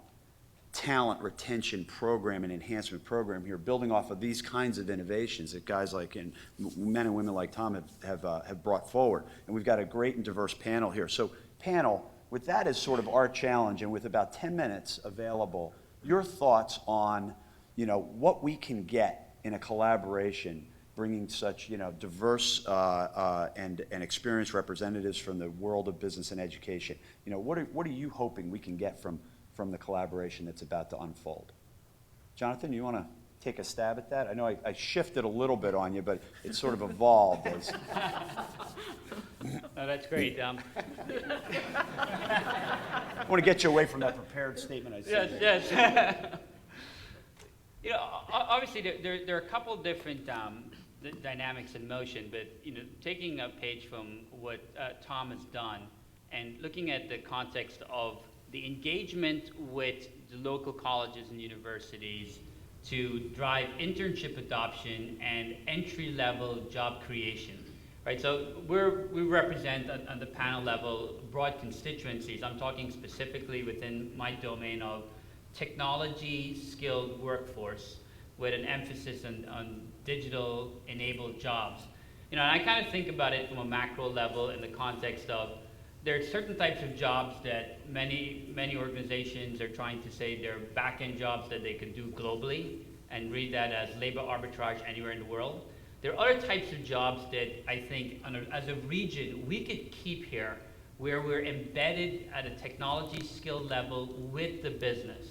talent retention program and enhancement program here, building off of these kinds of innovations that guys like and men and women like Tom have brought forward. And we've got a great and diverse panel here. So panel, with that as sort of our challenge and with about 10 minutes available, your thoughts on what we can get in a collaboration, bringing such diverse and experienced representatives from the world of business and education. What are you hoping we can get from the collaboration that's about to unfold? Jonathan, you want to take a stab at that? I know I shifted a little bit on you, but it sort of evolved as. No, that's great. I want to get you away from that prepared statement I said. Yes. Obviously there are a couple different dynamics in motion, but taking a page from what Tom has done and looking at the context of the engagement with the local colleges and universities to drive internship adoption and entry-level job creation. right? So we represent on the panel level broad constituencies. I'm talking specifically within my domain of technology-skilled workforce with an emphasis on digital-enabled jobs. You know, and I kind of think about it from a macro level in the context of there are certain types of jobs that many organizations are trying to say they're back-end jobs that they could do globally and read that as labor arbitrage anywhere in the world. There are other types of jobs that I think as a region we could keep here where we're embedded at a technology skill level with the business,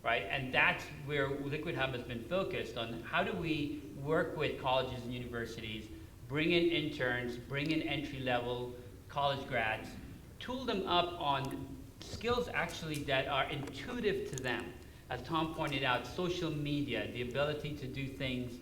right? And that's where Liquid Hub has been focused on. How do we work with colleges and universities, bring in interns, bring in entry-level college grads, tool them up on skills actually that are intuitive to them. As Tom pointed out, social media, the ability to do things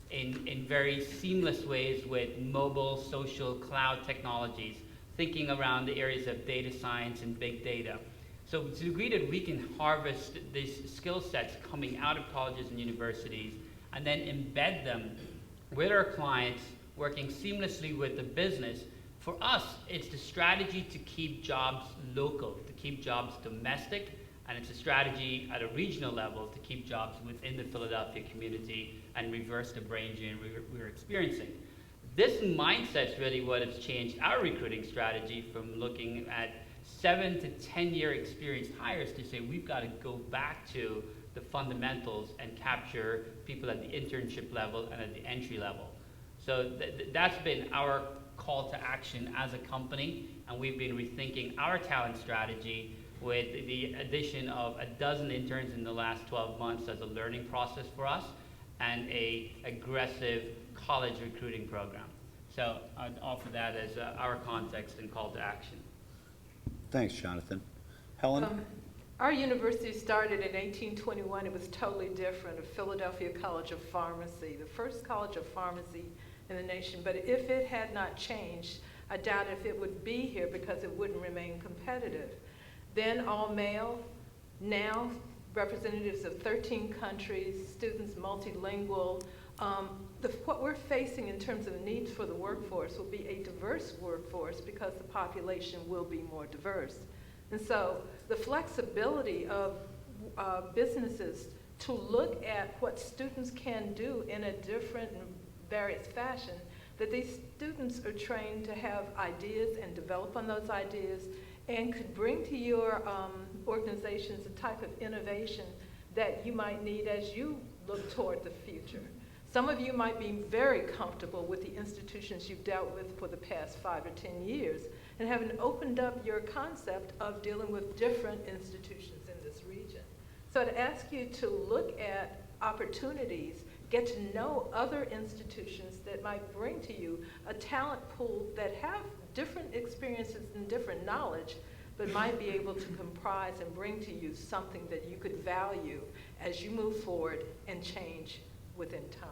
in very seamless ways with mobile, social, cloud technologies, thinking around the areas of data science and big data. So to the degree that we can harvest these skill sets coming out of colleges and universities and then embed them with our clients, working seamlessly with the business, for us, it's the strategy to keep jobs local, to keep jobs domestic, and it's a strategy at a regional level to keep jobs within the Philadelphia community and reverse the brain drain we're experiencing. This mindset's really what has changed our recruiting strategy from looking at 7 to 10-year experienced hires to say we've got to go back to the fundamentals and capture people at the internship level and at the entry level. So that's been our call to action as a company, and we've been rethinking our talent strategy with the addition of 12 interns in the last 12 months as a learning process for us and a aggressive college recruiting program. So I'd offer that as our context and call to action. Thanks, Jonathan. Helen? Our university started in 1821. It was totally different, a Philadelphia College of Pharmacy, the first college of pharmacy in the nation. But if it had not changed, I doubt if it would be here because it wouldn't remain competitive. Then all male, now representatives of 13 countries, students multilingual. What we're facing in terms of needs for the workforce will be a diverse workforce because the population will be more diverse. And so the flexibility of businesses to look at what students can do in a different and various fashion, that these students are trained to have ideas and develop on those ideas and could bring to your organizations a type of innovation that you might need as you look toward the future. Some of you might be very comfortable with the institutions you've dealt with for the past 5 or 10 years and haven't opened up your concept of dealing with different institutions in this region. So I'd ask you to look at opportunities, get to know other institutions that might bring to you a talent pool that have different experiences and different knowledge, but might be able to comprise and bring to you something that you could value as you move forward and change within time.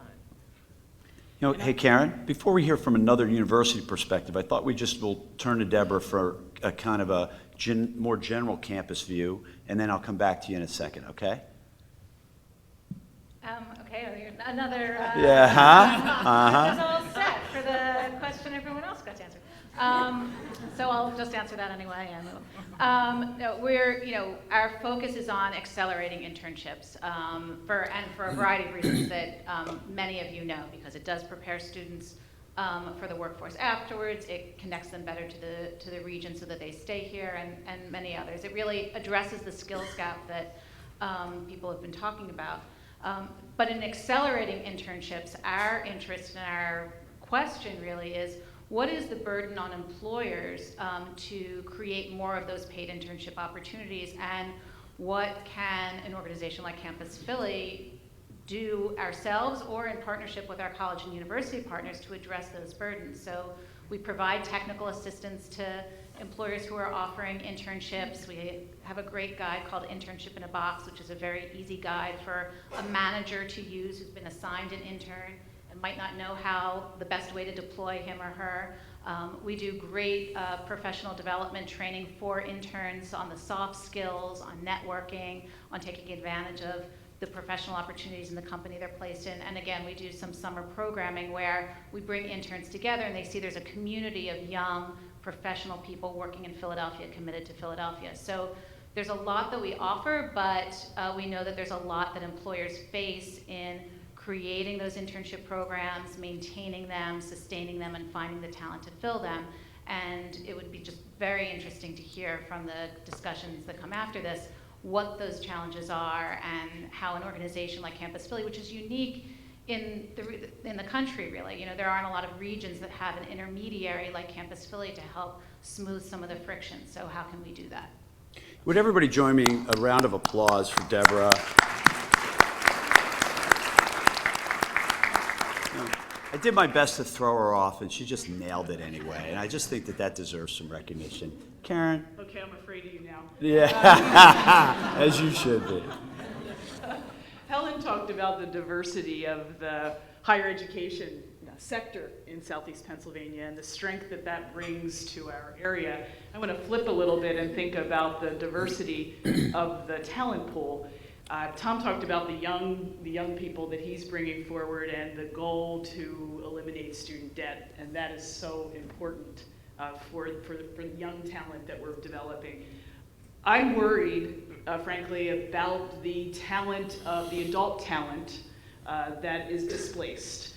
You know, hey, Karen, before we hear from another university perspective, I thought we just will turn to Deborah for a kind of a more general campus view, and then I'll come back to you in a second, okay? Okay, another. Yeah, That's all set for the question everyone else got to answer. So I'll just answer that anyway. No, our focus is on accelerating internships for a variety of reasons that many of you know, because it does prepare students for the workforce afterwards. It connects them better to the region so that they stay here, and many others. It really addresses the skills gap that people have been talking about. But in accelerating internships, our interest and our question really is, what is the burden on employers to create more of those paid internship opportunities, and what can an organization like Campus Philly do ourselves or in partnership with our college and university partners to address those burdens? So we provide technical assistance to employers who are offering internships. We have a great guide called Internship in a Box, which is a very easy guide for a manager to use who's been assigned an intern and might not know how the best way to deploy him or her. We do great professional development training for interns on the soft skills, on networking, on taking advantage of the professional opportunities in the company they're placed in. And again, we do some summer programming where we bring interns together and they see there's a community of young professional people working in Philadelphia, committed to Philadelphia. So there's a lot that we offer, but we know that there's a lot that employers face in creating those internship programs, maintaining them, sustaining them, and finding the talent to fill them. And it would be just very interesting to hear from the discussions that come after this what those challenges are and how an organization like Campus Philly, which is unique in the country, really. You know, there aren't a lot of regions that have an intermediary like Campus Philly to help smooth some of the friction. So how can we do that? Would everybody join me in a round of applause for Deborah? I did my best to throw her off, and she just nailed it anyway. And I just think that that deserves some recognition. Karen? Okay, I'm afraid of you now. Yeah, as you should be. Helen talked about the diversity of the higher education sector in Southeast Pennsylvania and the strength that that brings to our area. I want to flip a little bit and think about the diversity of the talent pool. Tom talked about the young people that he's bringing forward and the goal to eliminate student debt, and that is so important for the young talent that we're developing. I'm worried, frankly, about the talent of the adult talent that is displaced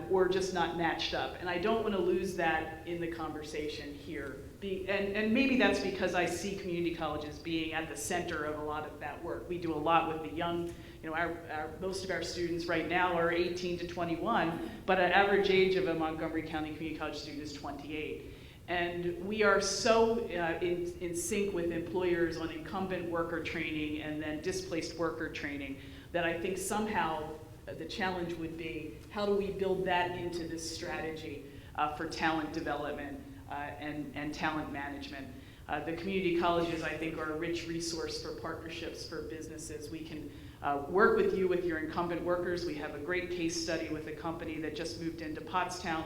or just not matched up, and I don't want to lose that in the conversation here. And maybe that's because I see community colleges being at the center of a lot of that work. We do a lot with the young, you know, most of our students right now are 18 to 21, but an average age of a Montgomery County Community College student is 28. And we are so in sync with employers on incumbent worker training and then displaced worker training that I think somehow the challenge would be, how do we build that into this strategy for talent development and talent management? The community colleges, I think, are a rich resource for partnerships for businesses. We can work with you with your incumbent workers. We have a great case study with a company that just moved into Pottstown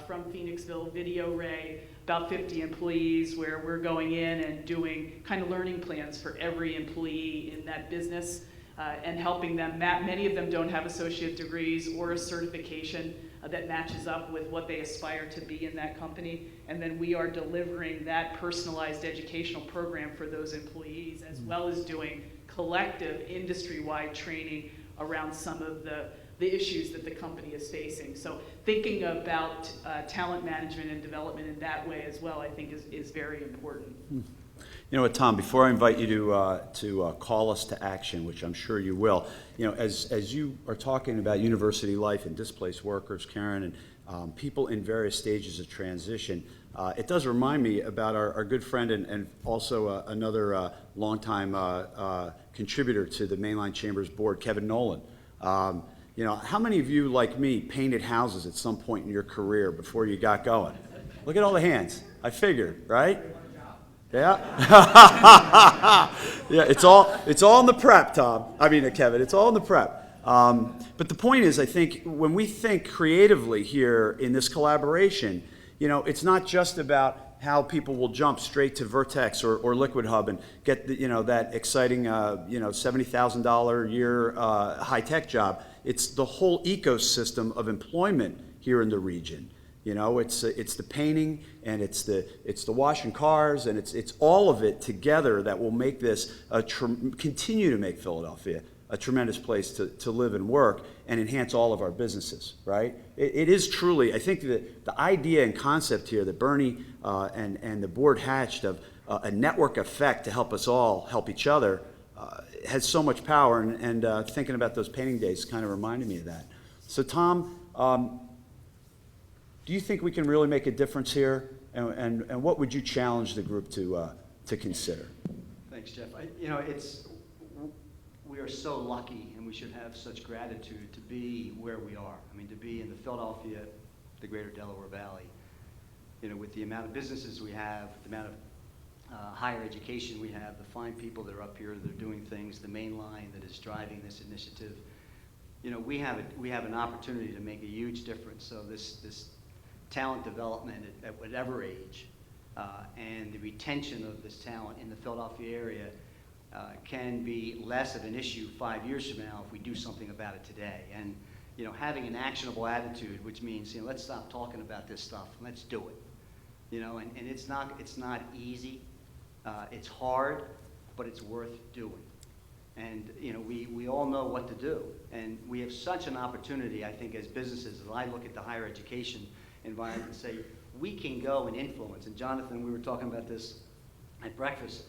from Phoenixville, VideoRay, about 50 employees, where we're going in and doing kind of learning plans for every employee in that business and helping them. Many of them don't have associate degrees or a certification that matches up with what they aspire to be in that company. And then we are delivering that personalized educational program for those employees, as well as doing collective industry-wide training around some of the issues that the company is facing. So thinking about talent management and development in that way as well, I think is very important. You know what, Tom, before I invite you to call us to action, which I'm sure you will, you know, as you are talking about university life and displaced workers, Karen, and people in various stages of transition, it does remind me about our good friend and also another longtime contributor to the Mainline Chambers Board, Kevin Nolan. You know, how many of you, like me, painted houses at some point in your career before you got going? Look at all the hands. I figured, right? Yeah. Yeah, it's all in the prep, Tom. I mean, Kevin, it's all in the prep. But the point is, I think, when we think creatively here in this collaboration, you know, it's not just about how people will jump straight to Vertex or Liquid Hub and get the, you know, that exciting, you know, $70,000 a year high-tech job. It's the whole ecosystem of employment here in the region. You know, it's the painting and it's the washing cars and it's all of it together that will make this continue to make Philadelphia a tremendous place to live and work and enhance all of our businesses, right? It is truly, I think the idea and concept here that Bernie and the board hatched of a network effect to help us all help each other has so much power, and thinking about those painting days kind of reminded me of that. So Tom, do you think we can really make a difference here? And what would you challenge the group to consider? Thanks, Jeff. You know, we are so lucky, and we should have such gratitude to be where we are. I mean, to be in the Philadelphia, the greater Delaware Valley, you know, with the amount of businesses we have, the amount of higher education we have, the fine people that are up here that are doing things, the main line that is driving this initiative. You know, we have an opportunity to make a huge difference. So this talent development at whatever age and the retention of this talent in the Philadelphia area can be less of an issue 5 years from now if we do something about it today. And, you know, having an actionable attitude, which means, you know, let's stop talking about this stuff, let's do it. You know, and it's not easy, it's hard, but it's worth doing. And, you know, we all know what to do. And we have such an opportunity, I think, as businesses, as I look at the higher education environment and say, we can go and influence. And Jonathan, we were talking about this at breakfast.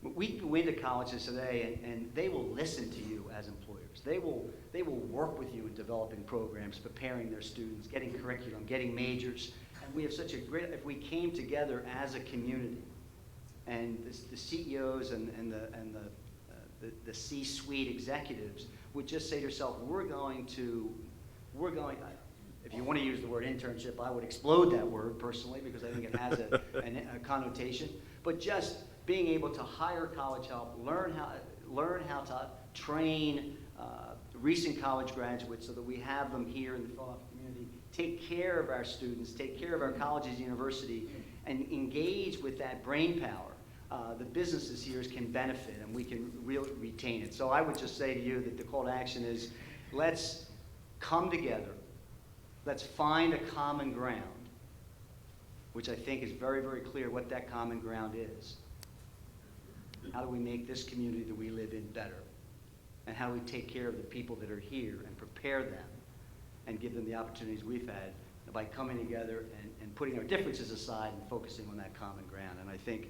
We go into colleges today, and they will listen to you as employers. They will work with you in developing programs, preparing their students, getting curriculum, getting majors. And we have such a great, if we came together as a community, and the CEOs and the C-suite executives would just say to yourself, we're going, if you want to use the word internship, I would explode that word personally because I think it has a connotation, but just being able to hire college help, learn how to train recent college graduates so that we have them here in the Philadelphia community, take care of our students, take care of our colleges and university, and engage with that brain power. The businesses here can benefit, and we can really retain it. So I would just say to you that the call to action is, let's come together, let's find a common ground, which I think is very, very clear what that common ground is. How do we make this community that we live in better? And how do we take care of the people that are here and prepare them and give them the opportunities we've had by coming together and putting our differences aside and focusing on that common ground. And I think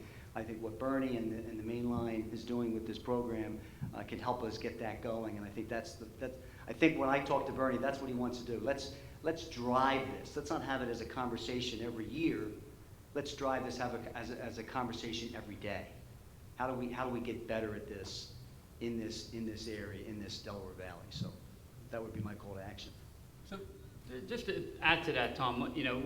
what Bernie and the Main Line is doing with this program can help us get that going. And I think I think when I talk to Bernie, that's what he wants to do. Let's drive this. Let's not have it as a conversation every year. Let's drive this as a conversation every day. How do we get better at this in this area, in this Delaware Valley? So that would be my call to action. So just to add to that, Tom, you know,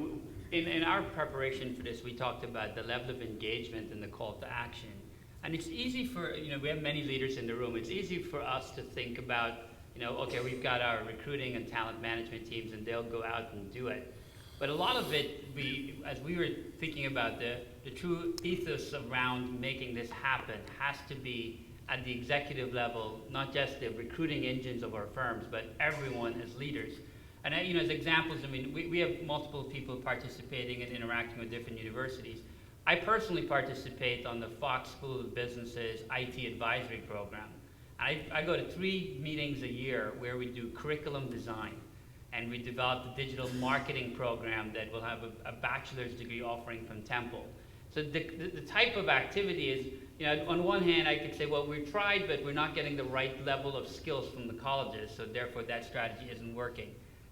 in our preparation for this, we talked about the level of engagement and the call to action. And it's easy for, you know, we have many leaders in the room. It's easy for us to think about, you know, okay, we've got our recruiting and talent management teams and they'll go out and do it. But a lot of it, as we were thinking about the true ethos around making this happen has to be at the executive level, not just the recruiting engines of our firms, but everyone as leaders. And you know, as examples, I mean, we have multiple people participating and interacting with different universities. I personally participate on the Fox School of Business's IT advisory program. I go to 3 meetings a year where we do curriculum design, and we develop the digital marketing program that will have a bachelor's degree offering from Temple. So the type of activity is, you know, on one hand, I could say, well, we've tried, but we're not getting the right level of skills from the colleges, so therefore that strategy isn't working.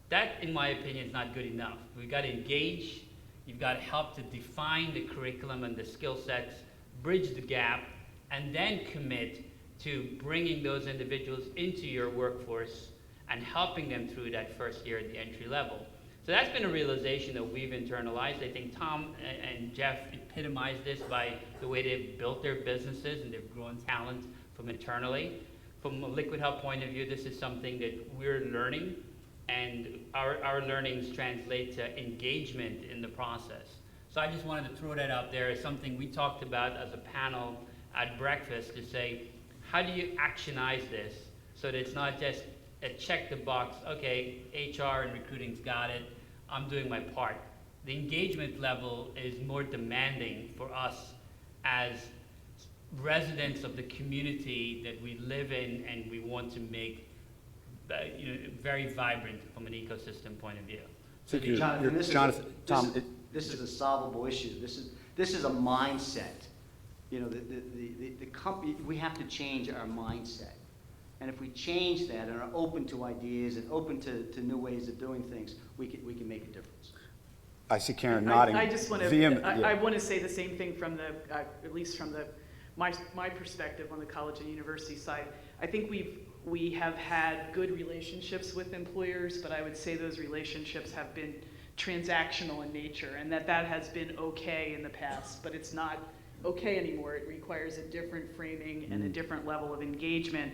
That, in my opinion, is not good enough. We've got to engage, you've got to help to define the curriculum and the skill sets, bridge the gap, and then commit to bringing those individuals into your workforce and helping them through that first year at the entry level. So that's been a realization that we've internalized. I think Tom and Jeff epitomized this by the way they've built their businesses and they've grown talent from internally. From a Liquid Hub point of view, this is something that we're learning, and our learnings translate to engagement in the process. So I just wanted to throw that out there as something we talked about as a panel at breakfast to say, how do you actionize this so that it's not just a check the box, okay, HR and recruiting's got it, I'm doing my part. The engagement level is more demanding for us as residents of the community that we live in, and we want to make very vibrant from an ecosystem point of view. So Jonathan, this is a solvable issue. This is a mindset. You know, the company, we have to change our mindset. And if we change that and are open to ideas and open to new ways of doing things, we can make a difference. I see Karen nodding. I just want to, I want to say the same thing from the, at least from my perspective on the college and university side. I think we have had good relationships with employers, but I would say those relationships have been transactional in nature, and that has been okay in the past, but it's not okay anymore. It requires a different framing and a different level of engagement.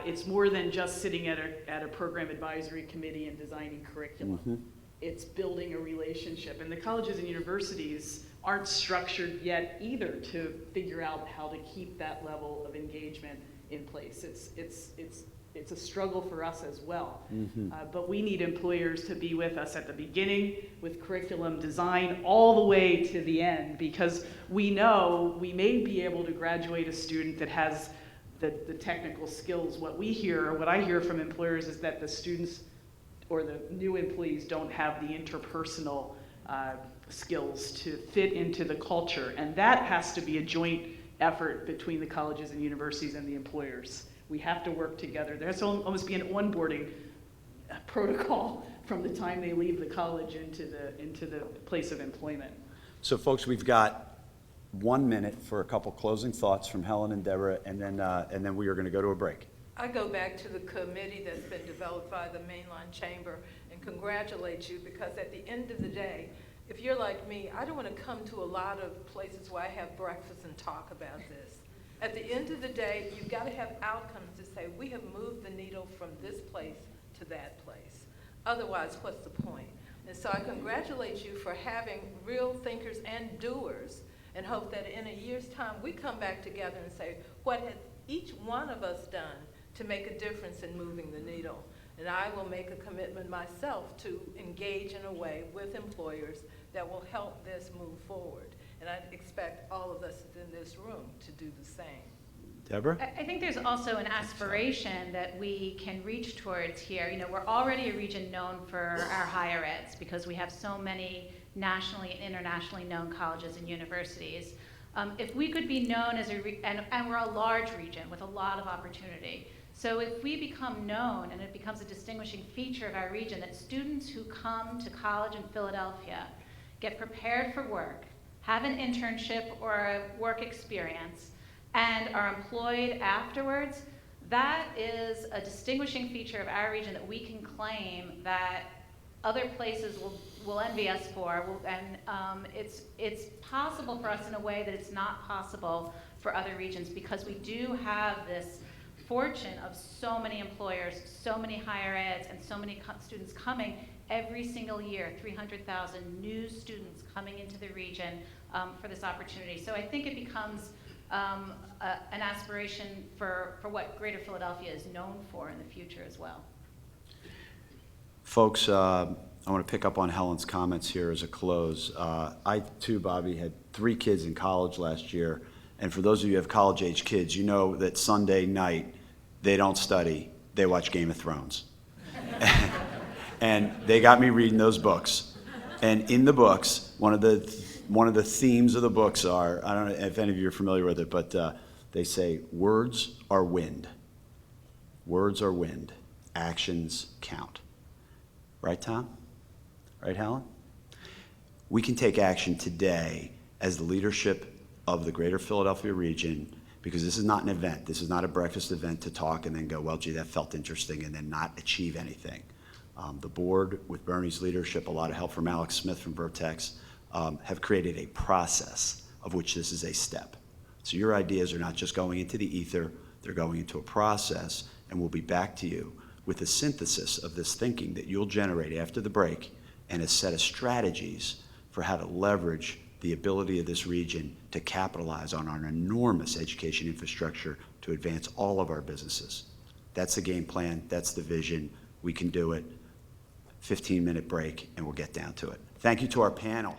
It's more than just sitting at a program advisory committee and designing curriculum. It's building a relationship. And the colleges and universities aren't structured yet either to figure out how to keep that level of engagement in place. It's a struggle for us as well. But we need employers to be with us at the beginning with curriculum design all the way to the end, because we know we may be able to graduate a student that has the technical skills. What I hear from employers is that the students or the new employees don't have the interpersonal skills to fit into the culture. And that has to be a joint effort between the colleges and universities and the employers. We have to work together. There has to almost be an onboarding protocol from the time they leave the college into the place of employment. So folks, we've got 1 minute for a couple closing thoughts from Helen and Deborah, and then we are going to go to a break. I go back to the committee that's been developed by the Mainline Chamber and congratulate you, because at the end of the day, if you're like me, I don't want to come to a lot of places where I have breakfast and talk about this. At the end of the day, you've got to have outcomes to say, we have moved the needle from this place to that place. Otherwise, what's the point? And so I congratulate you for having real thinkers and doers, and hope that in a year's time, we come back together and say, what has each one of us done to make a difference in moving the needle? And I will make a commitment myself to engage in a way with employers that will help this move forward. And I expect all of us in this room to do the same. Deborah? I think there's also an aspiration that we can reach towards here. You know, we're already a region known for our higher eds because we have so many nationally and internationally known colleges and universities. If we could be known as and we're a large region with a lot of opportunity. So if we become known, and it becomes a distinguishing feature of our region, that students who come to college in Philadelphia get prepared for work, have an internship or a work experience, and are employed afterwards, that is a distinguishing feature of our region that we can claim that other places will envy us for, and it's possible for us in a way that it's not possible for other regions, because we do have this fortune of so many employers, so many higher eds, and so many students coming every single year, 300,000 new students coming into the region for this opportunity. So I think it becomes an aspiration for what Greater Philadelphia is known for in the future as well. Folks, I want to pick up on Helen's comments here as a close. I too, Bobby, had 3 kids in college last year. And for those of you who have college-age kids, you know that Sunday night, they don't study, they watch Game of Thrones. And they got me reading those books. And in the books, one of the themes of the books are, I don't know if any of you are familiar with it, but they say, words are wind. Words are wind. Actions count. Right, Tom? Right, Helen? We can take action today as the leadership of the Greater Philadelphia region, because this is not an event. This is not a breakfast event to talk and then go, well, gee, that felt interesting, and then not achieve anything. The board, with Bernie's leadership, a lot of help from Alex Smith from Vertex, have created a process of which this is a step. So your ideas are not just going into the ether, they're going into a process, and we'll be back to you with a synthesis of this thinking that you'll generate after the break and a set of strategies for how to leverage the ability of this region to capitalize on our enormous education infrastructure to advance all of our businesses. That's the game plan, that's the vision, we can do it. 15-minute break and we'll get down to it. Thank you to our panel.